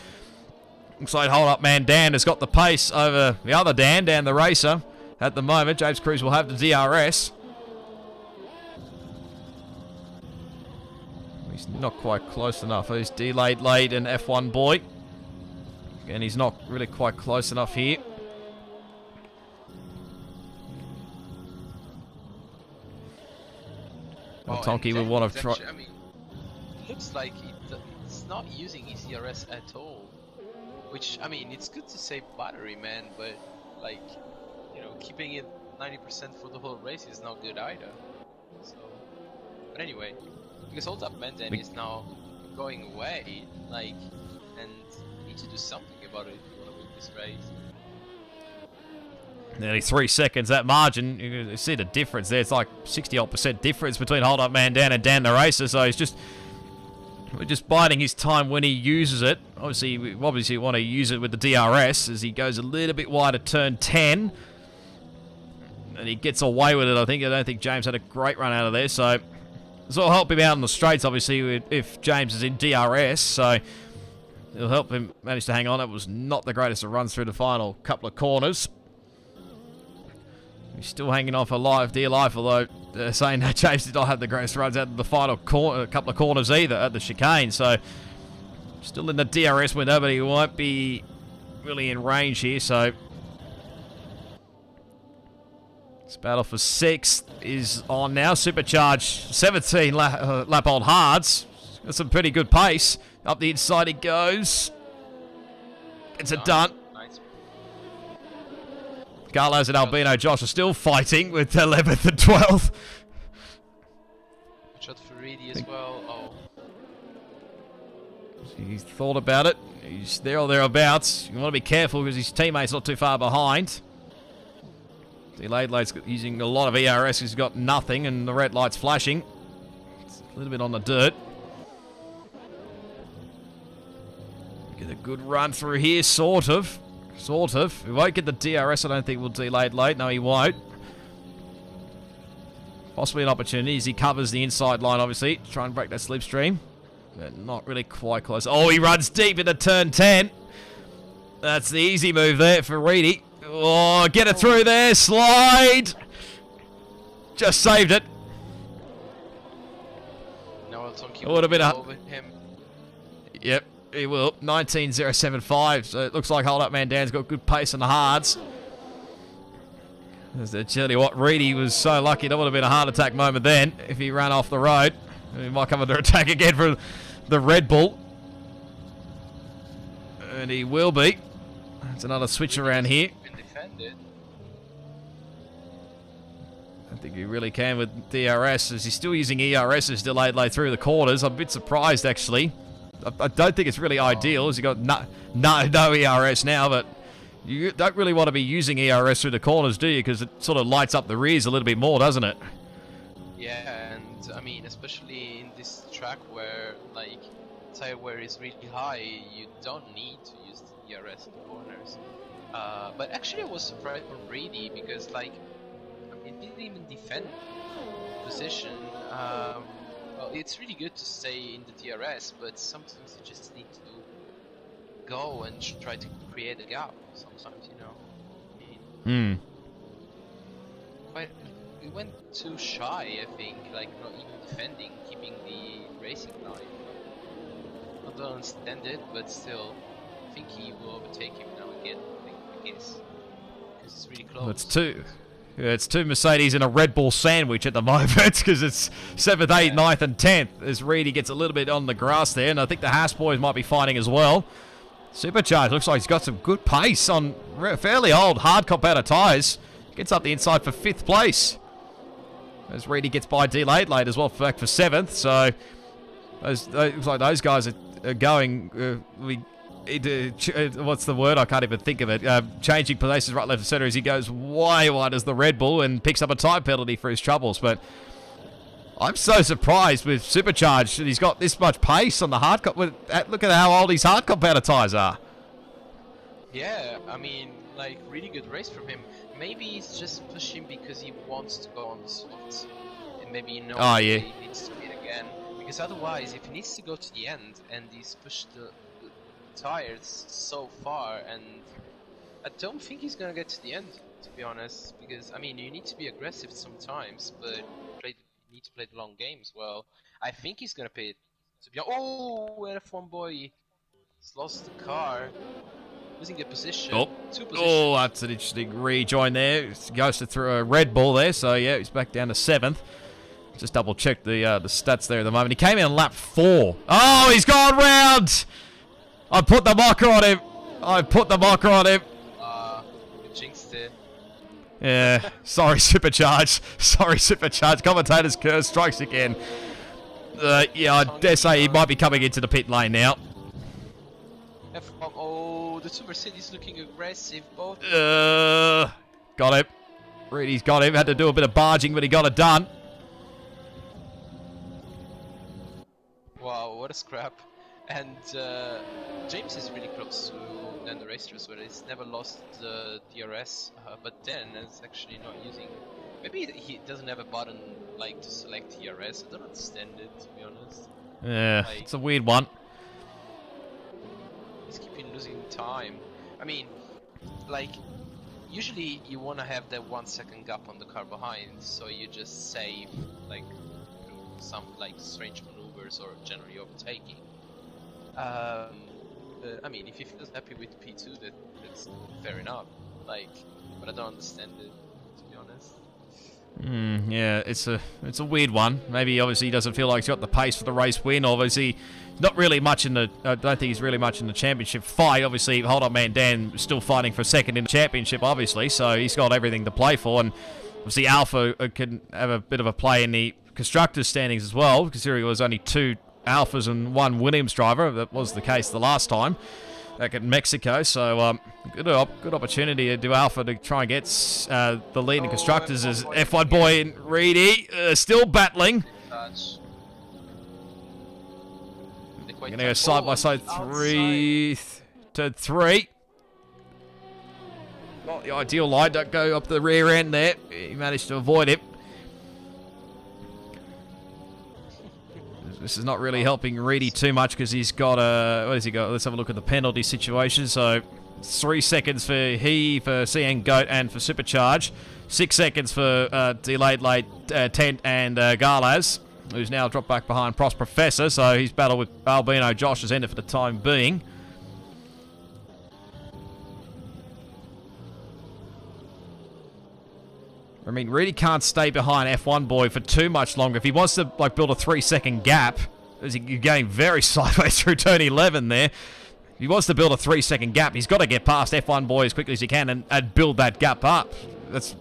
looks like hold up man Dan has got the pace over the other Dan the racer at the moment. James Cruz will have the DRS. He's not quite close enough. He's delayed late and F1 boy. And he's not really quite close enough here. Well, Tonki will want to try. Actually, I mean, it looks like it's not using ECRS at all. Which, I mean, it's good to save battery, man, but like, you know, keeping it 90% for the whole race is not good either. So, but anyway, because Hold Up Menden is now going away, like, and you need to do something about it if you want to win this race. Nearly 3 seconds, that margin, you see the difference there. It's like 60-odd% difference between Hold Up Man Dan and Dan the racer, so he's we're just biding his time when he uses it. Obviously, we want to use it with the DRS as he goes a little bit wide at turn 10. And he gets away with it, I think. I don't think James had a great run out of there, so this will help him out on the straights, obviously, if James is in DRS, so it'll help him manage to hang on. It was not the greatest of runs through the final couple of corners. He's still hanging on for dear life, although they're saying that James did not have the greatest runs out of the final couple of corners either at the chicane. So, still in the DRS window, but he won't be really in range here. So, this battle for 6th is on now. Supercharged 17 lap old hards. Got some pretty good pace. Up the inside he goes. It's a done. Carlos and Albino Josh are still fighting with 11th and 12th. Shot for Reedy as well. Oh. He's thought about it. He's there or thereabouts. You want to be careful because his teammate's not too far behind. Delayed late's using a lot of ERS. He's got nothing and the red light's flashing. It's a little bit on the dirt. Get a good run through here, sort of. Sort of. He won't get the DRS, I don't think we'll delayed late. No, he won't. Possibly an opportunity as he covers the inside line, obviously. Try and break that slipstream. But not really quite close. Oh, he runs deep into turn 10. That's the easy move there for Reedy. Oh, get it through there. Slide. Just saved it. No, it would have been over him. Yep. He will. 19.075. So it looks like Hold Up Man Dan's got good pace on the hards. I tell you what, Reedy was so lucky. That would have been a heart attack moment then if he ran off the road. He might come under attack again for the Red Bull. And he will be. It's another switch around here. Been defended. I think he really can with DRS as he's still using ERS as delayed late through the corners. I'm a bit surprised actually. I don't think it's really ideal as you got no ERS now, but you don't really want to be using ERS through the corners, do you? Because it sort of lights up the rears a little bit more, doesn't it? Yeah, and I mean, especially in this track where like tire wear is really high, you don't need to use the ERS in the corners. But actually, I was surprised for Reedy because like I mean, didn't even defend position. Well, it's really good to stay in the DRS, but sometimes you just need to go and try to create a gap. Sometimes, you know. We went too shy, I think. Like not even defending, keeping the racing line. I don't understand it, but still, I think he will overtake him now again. I guess because it's really close. Well, it's two Mercedes and a Red Bull sandwich at the moment because it's 7th, 8th, 9th and 10th as Reedy gets a little bit on the grass there, and I think the Haas boys might be fighting as well. Supercharged looks like he's got some good pace on fairly old hard compounder tyres. Gets up the inside for 5th place. As Reedy gets by delayed late as well, back for 7th. So looks like those guys are going. What's the word? I can't even think of it. Changing places right, left, and centre as he goes way wide as the Red Bull and picks up a time penalty for his troubles. But I'm so surprised with Supercharged that he's got this much pace on the hard. Look at how old his hard compounder tyres are. Yeah, I mean, like really good race from him. maybe he's just pushing because he wants to go on the softs, and maybe he knows Oh, that yeah. he needs to hit again. Because otherwise, if he needs to go to the end and he's pushed the tires so far, and I don't think he's gonna get to the end, to be honest. Because I mean, you need to be aggressive sometimes, but you need to play the long game as well. I think he's gonna pay it. To be oh, F1 boy, he's lost the car. Losing a position. Oh, 2 positions. oh, that's an interesting rejoin there. Goes to throw a Red Bull there, so yeah, he's back down to 7th. Just double check the stats there at the moment. He came in on lap 4. Oh, he's gone round! I put the mocker on him. You jinxed it. Yeah, sorry, Supercharge. Sorry, Supercharge. Commentator's curse strikes again. Yeah, I dare say he might be coming into the pit lane now. F1, oh, the Super City's looking aggressive. Both. Got him. Reedy's got him. Had to do a bit of barging, but he got it done. Wow, what a scrap. And James is really close to then the racers, where he's never lost the DRS, but then is actually not using. Maybe he doesn't have a button like to select DRS. I don't understand it, to be honest. Yeah, Like, it's a weird one. He's keeping losing time. I mean, like, usually you want to have that 1 second gap on the car behind, so you just save, like, through some, like, strange maneuvers or generally overtaking. I mean, if he feels happy with P2, that's fair enough. Like, but I don't understand it, to be honest. Yeah, it's a weird one. Maybe obviously he doesn't feel like he's got the pace for the race win. Obviously, not really much in the. I don't think he's really much in the championship fight. Obviously, Hold Up Man Dan is still fighting for second in the championship. Obviously, so he's got everything to play for, and obviously Alpha can have a bit of a play in the constructors' standings as well, considering it was only 2 Alphas and 1 Williams driver. That was the case the last time back in Mexico. So good opportunity to do Alpha to try and get the lead in constructors as F1 boy and Reedy still battling. Going to go side by side, 3 to 3. Not the ideal line. Don't go up the rear end there. He managed to avoid it. This is not really helping Reedy too much because he's got a... What has he got? Let's have a look at the penalty situation. So, 3 seconds for CN Goat and for Supercharge. 6 seconds for Delayed Late Tent and Garlaz, who's now dropped back behind Prost Professor. So, his battle with Albino Josh has ended for the time being. I mean, Reedy can't stay behind F1 boy for too much longer. If he wants to like build a 3-second gap, as you're going very sideways through turn 11 there. If he wants to build a 3-second gap, he's got to get past F1 boy as quickly as he can and build that gap up. That's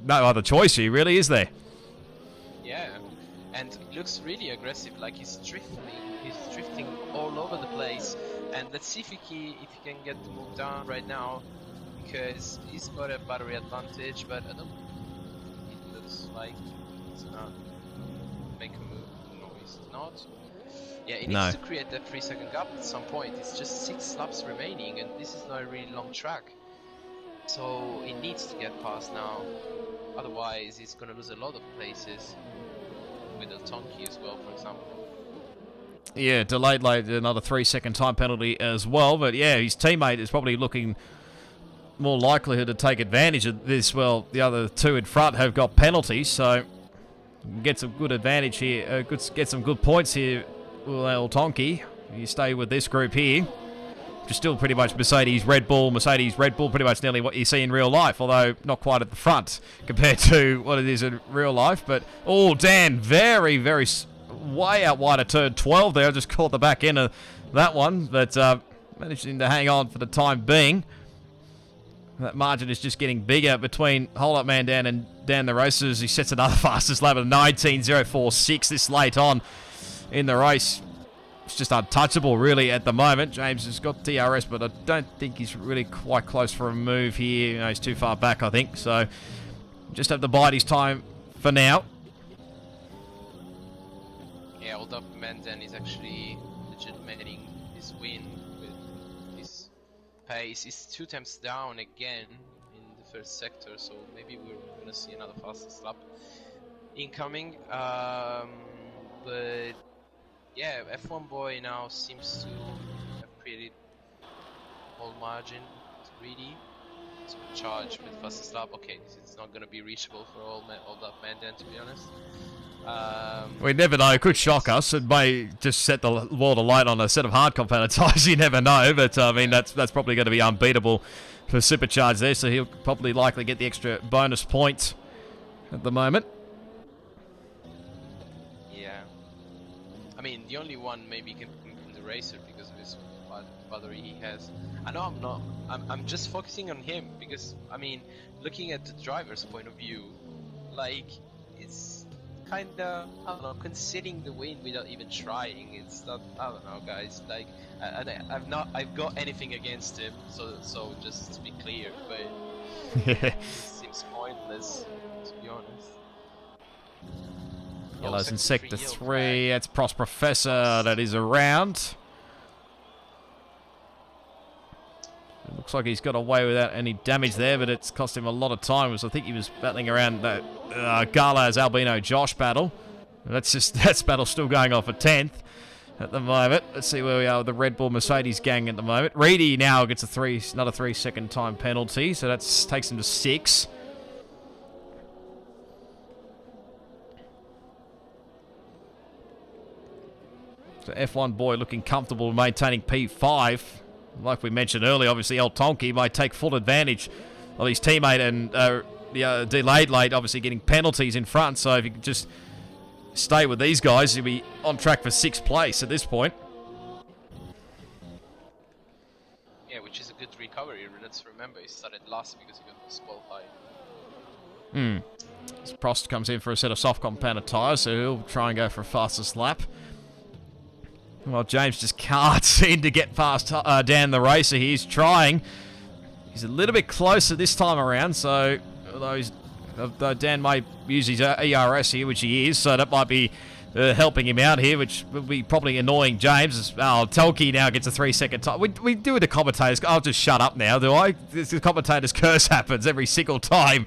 no other choice here, really, is there? Yeah, and he looks really aggressive, like he's drifting all over the place. And let's see if he can get the move down right now, because he's got a battery advantage, but I don't. It looks like he's gonna make a move. No, he's not. Yeah, he needs to create that 3-second gap at some point. It's just 6 laps remaining, and this is not a really long track. So he needs to get past now. Otherwise, he's gonna lose a lot of places with the Tonki as well, for example. Yeah, delayed late, another 3-second time penalty as well. But yeah, his teammate is probably looking more likelihood to take advantage of this. Well, the other 2 in front have got penalties, so get some good advantage here. Get some good points here, El Tonki. You stay with this group here, which is still pretty much Mercedes, Red Bull, pretty much nearly what you see in real life, although not quite at the front compared to what it is in real life. But, oh, Dan, very, very way out wide of turn 12 there. I just caught the back end of that one, but managing to hang on for the time being. That margin is just getting bigger between Hold Up Man Dan and Dan the Racers. He sets another fastest lap of 19.046 this late on in the race. It's just untouchable, really, at the moment. James has got DRS, but I don't think he's really quite close for a move here. You know, he's too far back, I think. So, just have to bide his time for now. Yeah, Hold Up Man Dan is actually legitimating his win with his pace. He's 2 times down again in the first sector, so maybe we're gonna see another fastest lap incoming. But yeah, F1 boy now seems to have pretty whole margin. It's greedy. So charge with fastest lap. Okay, this is not gonna be reachable for all that man then, to be honest. We never know. It could shock us. It may just set the world alight on a set of hard compound tyres. You never know. But I mean, that's probably going to be unbeatable for Supercharge there. So he'll probably likely get the extra bonus point at the moment. Yeah. I mean, the only one maybe can be the racer because of his battery he has. I know I'm not. I'm just focusing on him because I mean, looking at the driver's point of view, like it's kinda, I don't know, conceding the win without even trying. It's not, I don't know, guys. Like, I've got anything against him. So just to be clear, but it seems pointless, to be honest. Yellow's in sector 3. That's Prost Professor that is around. It looks like he's got away without any damage there, but it's cost him a lot of time. So I think he was battling around that Gala's Albino Josh battle. That's battle still going on for 10th at the moment. Let's see where we are with the Red Bull Mercedes gang at the moment. Reedy now gets another 3-second time penalty, so that takes him to 6. So F1 boy looking comfortable maintaining P5. Like we mentioned earlier, obviously El Tonki might take full advantage of his teammate and delayed late, obviously getting penalties in front. So if you can just stay with these guys, he'll be on track for 6th place at this point. Yeah, which is a good recovery. Let's remember he started last because he got disqualified. As Prost comes in for a set of soft compounded tyres, so he'll try and go for a fastest lap. Well, James just can't seem to get past Dan the Racer. He's trying. He's a little bit closer this time around, so although Dan may use his ERS here, which he is, so that might be helping him out here, which will be probably annoying James. Telke now gets a 3-second time. We do it to commentators. I'll just shut up now, do I? The commentator's curse happens every single time.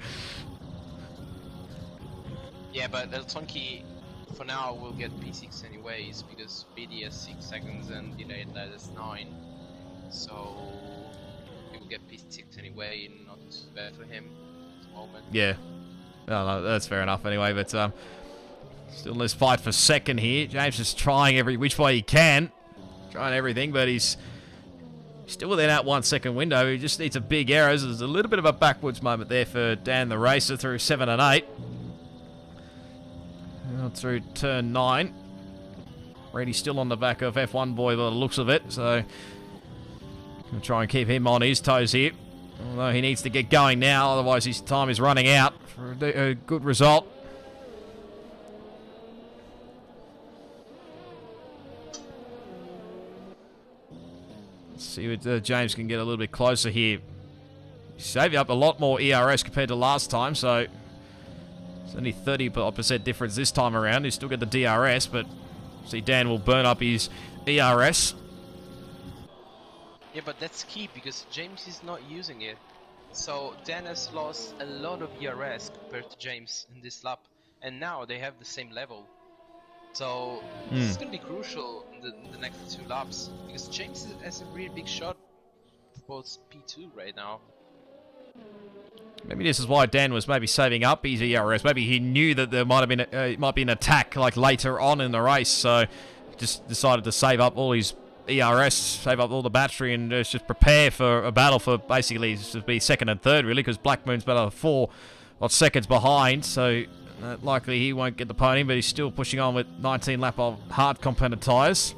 Yeah, but El Tonki for now will get P6 anyways because BD has 6 seconds and delayed that is 9, so he will get P6 anyway, and not bad for him at the moment. Yeah, no, that's fair enough anyway, but still in this fight for second here. James is trying every which way he can, trying everything, but he's still within that 1 second window. He just needs a big error. There's a little bit of a backwards moment there for Dan the Racer through 7 and 8. Through turn 9. Reedy's still on the back of F1 boy by the looks of it, so I'll try and keep him on his toes here. Although he needs to get going now, otherwise his time is running out for a good result. Let's see if James can get a little bit closer here. He's saving up a lot more ERS compared to last time, so it's only 30% difference this time around. He's still got the DRS, but see Dan will burn up his ERS. Yeah, but that's key because James is not using it. So Dan has lost a lot of ERS compared to James in this lap, and now they have the same level. So this is going to be crucial in the next 2 laps because James has a really big shot towards P2 right now. Maybe this is why Dan was maybe saving up his ERS. Maybe he knew that there might be an attack like later on in the race, so just decided to save up all his ERS, save up all the battery, and just prepare for a battle for basically to be 2nd and 3rd, really, because Black Moon's about 4 seconds behind, so likely he won't get the podium, but he's still pushing on with 19 lap of hard compounded tyres.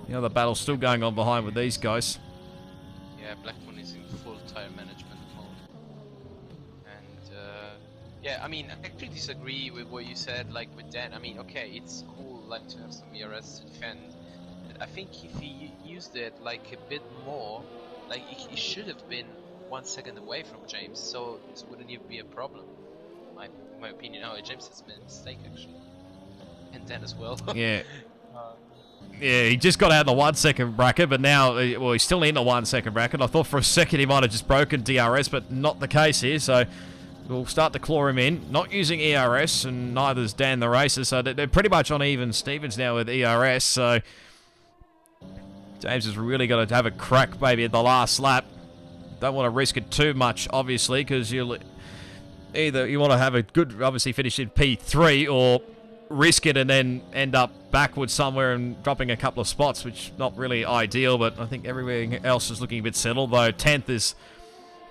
The other battle's still going on behind with these guys. Yeah, Black Moon is in full tyre management mode. And yeah, I mean, I actually disagree with what you said, like with Dan. I mean, okay, it's cool like to have some ERS to defend. I think if he used it like a bit more, like he should have been 1 second away from James, so this wouldn't even be a problem. In my opinion, James has made a mistake actually, and Dan as well. Yeah. Yeah, he just got out of the 1 second bracket, but now, well, he's still in the 1 second bracket. I thought for a second he might have just broken DRS, but not the case here, so we'll start to claw him in. Not using ERS, and neither's Dan the Racer, so they're pretty much on even Stevens now with ERS, so James has really got to have a crack maybe at the last lap. Don't want to risk it too much, obviously, because you'll either you want to have a good, obviously, finish in P3, or risk it and then end up backwards somewhere and dropping a couple of spots, which not really ideal, but I think everything else is looking a bit settled, though 10th is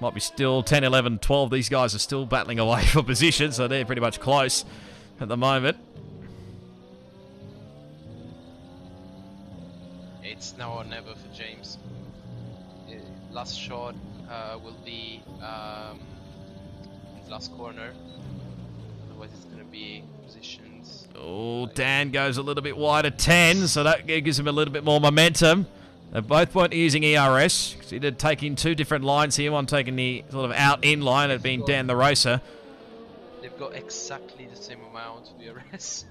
might be still 10, 11, 12. These guys are still battling away for position, so they're pretty much close at the moment. It's now or never for James. Last shot will be last corner, otherwise it's going to be positions. Oh, Dan goes a little bit wide at 10, so that gives him a little bit more momentum. They both weren't using ERS, because he did taking two different lines here, one taking the sort of out-in line, it being Dan the Racer. They've got exactly the same amount of ERS.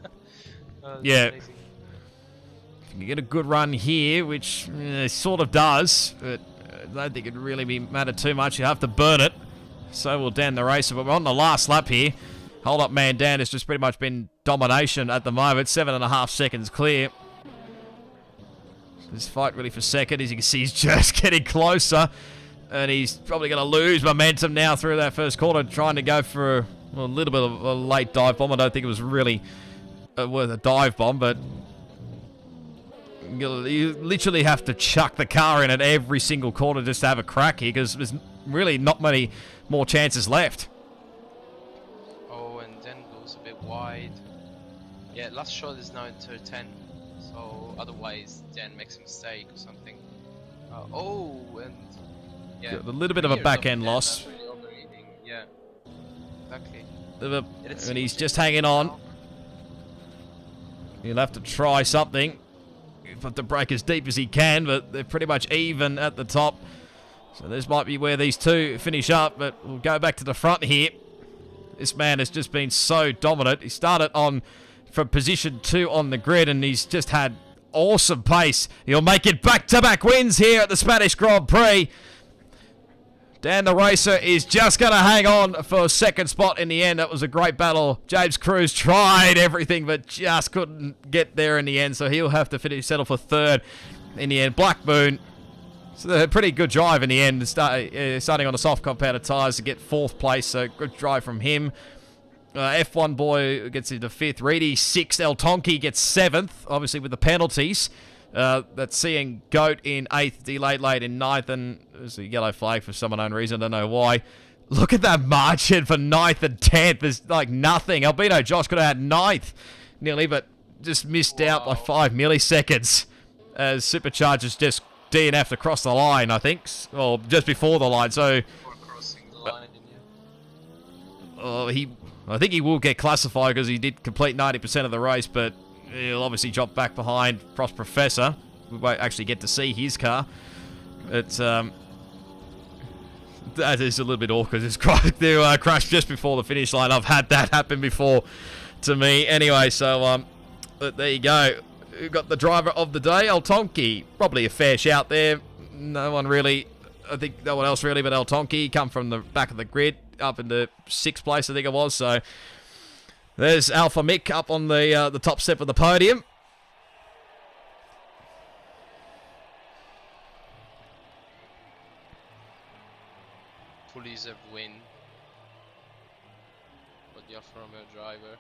Yeah. Amazing. You get a good run here, which sort of does, but I don't think it'd really matter too much. You have to burn it. So will Dan the Racer, but we're on the last lap here. Hold up man Dan has just pretty much been domination at the moment. 7.5 seconds clear. This fight really for second. As you can see, he's just getting closer. And he's probably going to lose momentum now through that first quarter, trying to go for a little bit of a late dive bomb. I don't think it was really worth a dive bomb, but you literally have to chuck the car in at every single corner just to have a crack here, because there's really not many more chances left. Oh, and then goes a bit wide. Yeah, last shot is now in turn 10, so otherwise Dan makes a mistake or something. Oh, and yeah, a little bit of a back end loss. Yeah, exactly. And he's just hanging on. He'll have to try something. He'll have to brake as deep as he can, but they're pretty much even at the top. So this might be where these two finish up, but we'll go back to the front here. This man has just been so dominant. He started on from position 2 on the grid, and he's just had awesome pace. He'll make it back-to-back wins here at the Spanish Grand Prix. Dan the Racer is just going to hang on for a second spot in the end. That was a great battle. James Cruz tried everything, but just couldn't get there in the end, so he'll have to settle for third in the end. Black Moon, so a pretty good drive in the end, starting on the soft compounded tyres to get 4th place, so good drive from him. F1 boy gets into 5th, Reedy 6th, El Tonki gets 7th, obviously with the penalties. That's seeing Goat in 8th, delayed late in 9th, and there's a yellow flag for some unknown reason, I don't know why. Look at that margin for 9th and 10th, there's like nothing. Albino Josh could have had 9th nearly, but just missed out by 5 milliseconds as Superchargers just DNF'd across the line, I think, or just before the line, so... Before crossing the line, I think he will get classified because he did complete 90% of the race, but he'll obviously drop back behind Frost Professor. We won't actually get to see his car. It's that is a little bit awkward. It's quite to crash just before the finish line. I've had that happen before to me. Anyway, so there you go. We've got the driver of the day, El Tonki. Probably a fair shout there. No one really, I think no one else really but El Tonki. Come from the back of the grid up into 6th place, I think it was. So there's Alpha Mick up on the top step of the podium. Fully deserved win for the Alfa Romeo driver.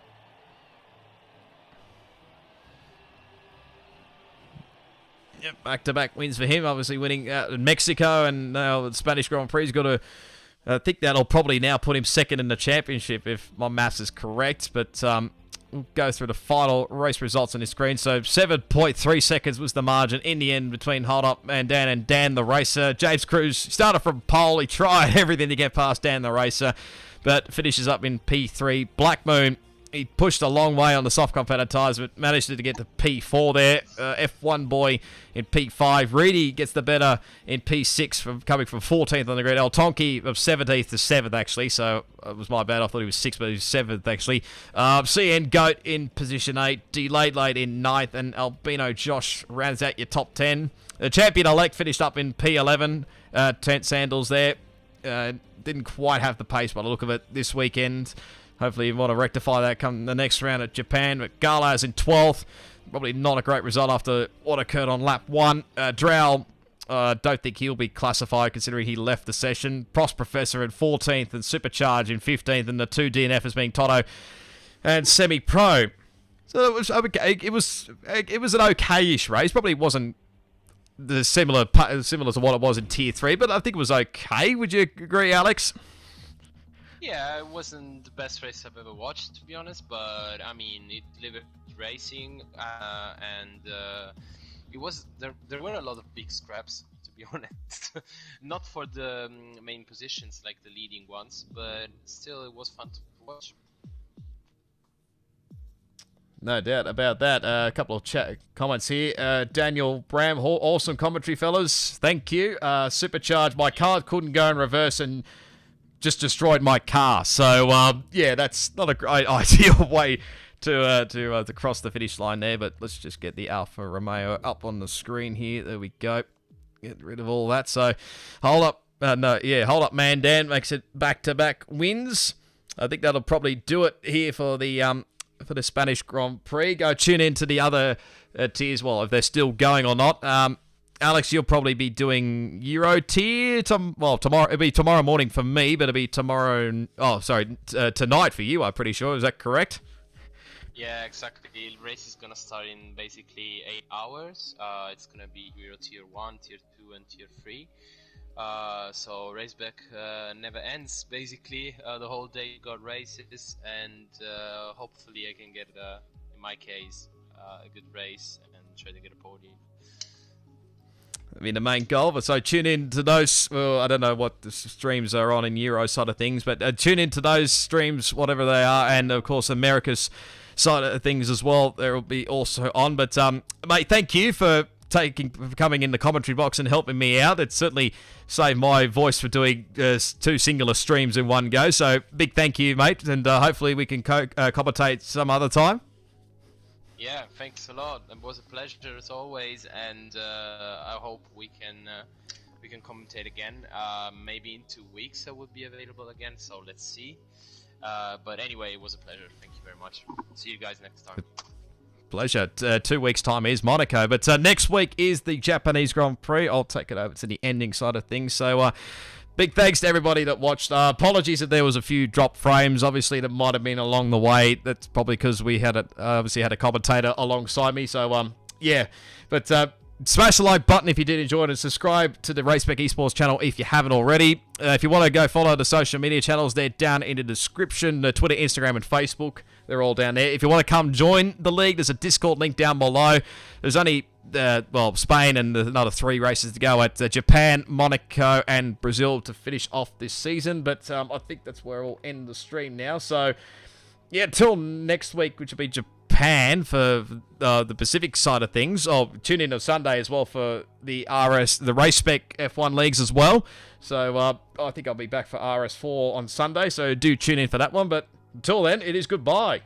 Yep, back-to-back wins for him. Obviously winning in Mexico, and now the Spanish Grand Prix. He's got to. I think that'll probably now put him 2nd in the championship if my maths is correct. But we'll go through the final race results on this screen. So 7.3 seconds was the margin in the end between Hold Up Man Dan and Dan the Racer. James Cruz started from pole. He tried everything to get past Dan the Racer, but finishes up in P3. Black Moon he pushed a long way on the soft competitor tyres, but managed to get to P4 there. F1 boy in P5. Reedy gets the better in P6, coming from 14th on the grid. El Tonki of 17th to 7th, actually, so it was my bad. I thought he was 6th, but he was 7th, actually. CN Goat in position 8. D Late in 9th, and Albino Josh rounds out your top 10. The champion-elect finished up in P11. Tent Sandals there. Didn't quite have the pace by the look of it this weekend. Hopefully you want to rectify that come the next round at Japan. But Gala's in 12th. Probably not a great result after what occurred on lap 1. Drow, don't think he'll be classified considering he left the session. Prost Professor in 14th and Supercharge in 15th. And the 2 DNFs being Toto and Semi-Pro. So it was okay. It was an okay-ish race. Probably wasn't similar to what it was in Tier 3, but I think it was okay. Would you agree, Alex? Yeah, it wasn't the best race I've ever watched, to be honest, but I mean, it delivered racing, and it was there were a lot of big scraps, to be honest. Not for the main positions like the leading ones, but still it was fun to watch. No doubt about that. A couple of comments here. Daniel Bram, awesome commentary, fellas. Thank you. Supercharged, my car couldn't go in reverse and just destroyed my car. So, yeah, that's not a great ideal way to cross the finish line there. But let's just get the Alfa Romeo up on the screen here. There we go. Get rid of all that. So, hold up. Hold up, Mandan makes it back-to-back wins. I think that'll probably do it here for the Spanish Grand Prix. Go tune into the other tiers, well, if they're still going or not. Alex, you'll probably be doing Euro tier tomorrow. It'll be tomorrow morning for me, but it'll be tonight for you, I'm pretty sure. Is that correct? Yeah, exactly. The race is gonna start in basically 8 hours. It's gonna be Euro tier 1, tier 2, and tier 3. So Race Spec never ends, basically. The whole day you got races, and hopefully I can get, in my case, a good race and try to get a podium. I mean, the main goal. But so tune in to those. Well, I don't know what the streams are on in Euro side of things, but tune into those streams, whatever they are, and of course America's side of things as well. There will be also on. But mate, thank you for coming in the commentary box and helping me out. It certainly saved my voice for doing 2 singular streams in one go. So big thank you, mate, and hopefully we can commentate some other time. Yeah, thanks a lot. It was a pleasure as always, and I hope we can commentate again. Maybe in 2 weeks I will be available again, so let's see. But anyway, it was a pleasure. Thank you very much. See you guys next time. Pleasure. 2 weeks' time is Monaco, but next week is the Japanese Grand Prix. I'll take it over to the ending side of things. So big thanks to everybody that watched. Apologies if there was a few drop frames. Obviously, that might have been along the way. That's probably because we had obviously had a commentator alongside me. So yeah, but smash the like button if you did enjoy it, and subscribe to the Race Spec Esports channel if you haven't already. If you want to go follow the social media channels, they're down in the description. Twitter, Instagram, and Facebook. They're all down there. If you want to come join the league, there's a Discord link down below. There's only, Spain and another 3 races to go at Japan, Monaco, and Brazil to finish off this season. But I think that's where we'll end the stream now. So, yeah, till next week, which will be Japan for the Pacific side of things. I'll tune in on Sunday as well for the Race Spec F1 leagues as well. So, I think I'll be back for RS4 on Sunday. So, do tune in for that one. But until then, it is goodbye.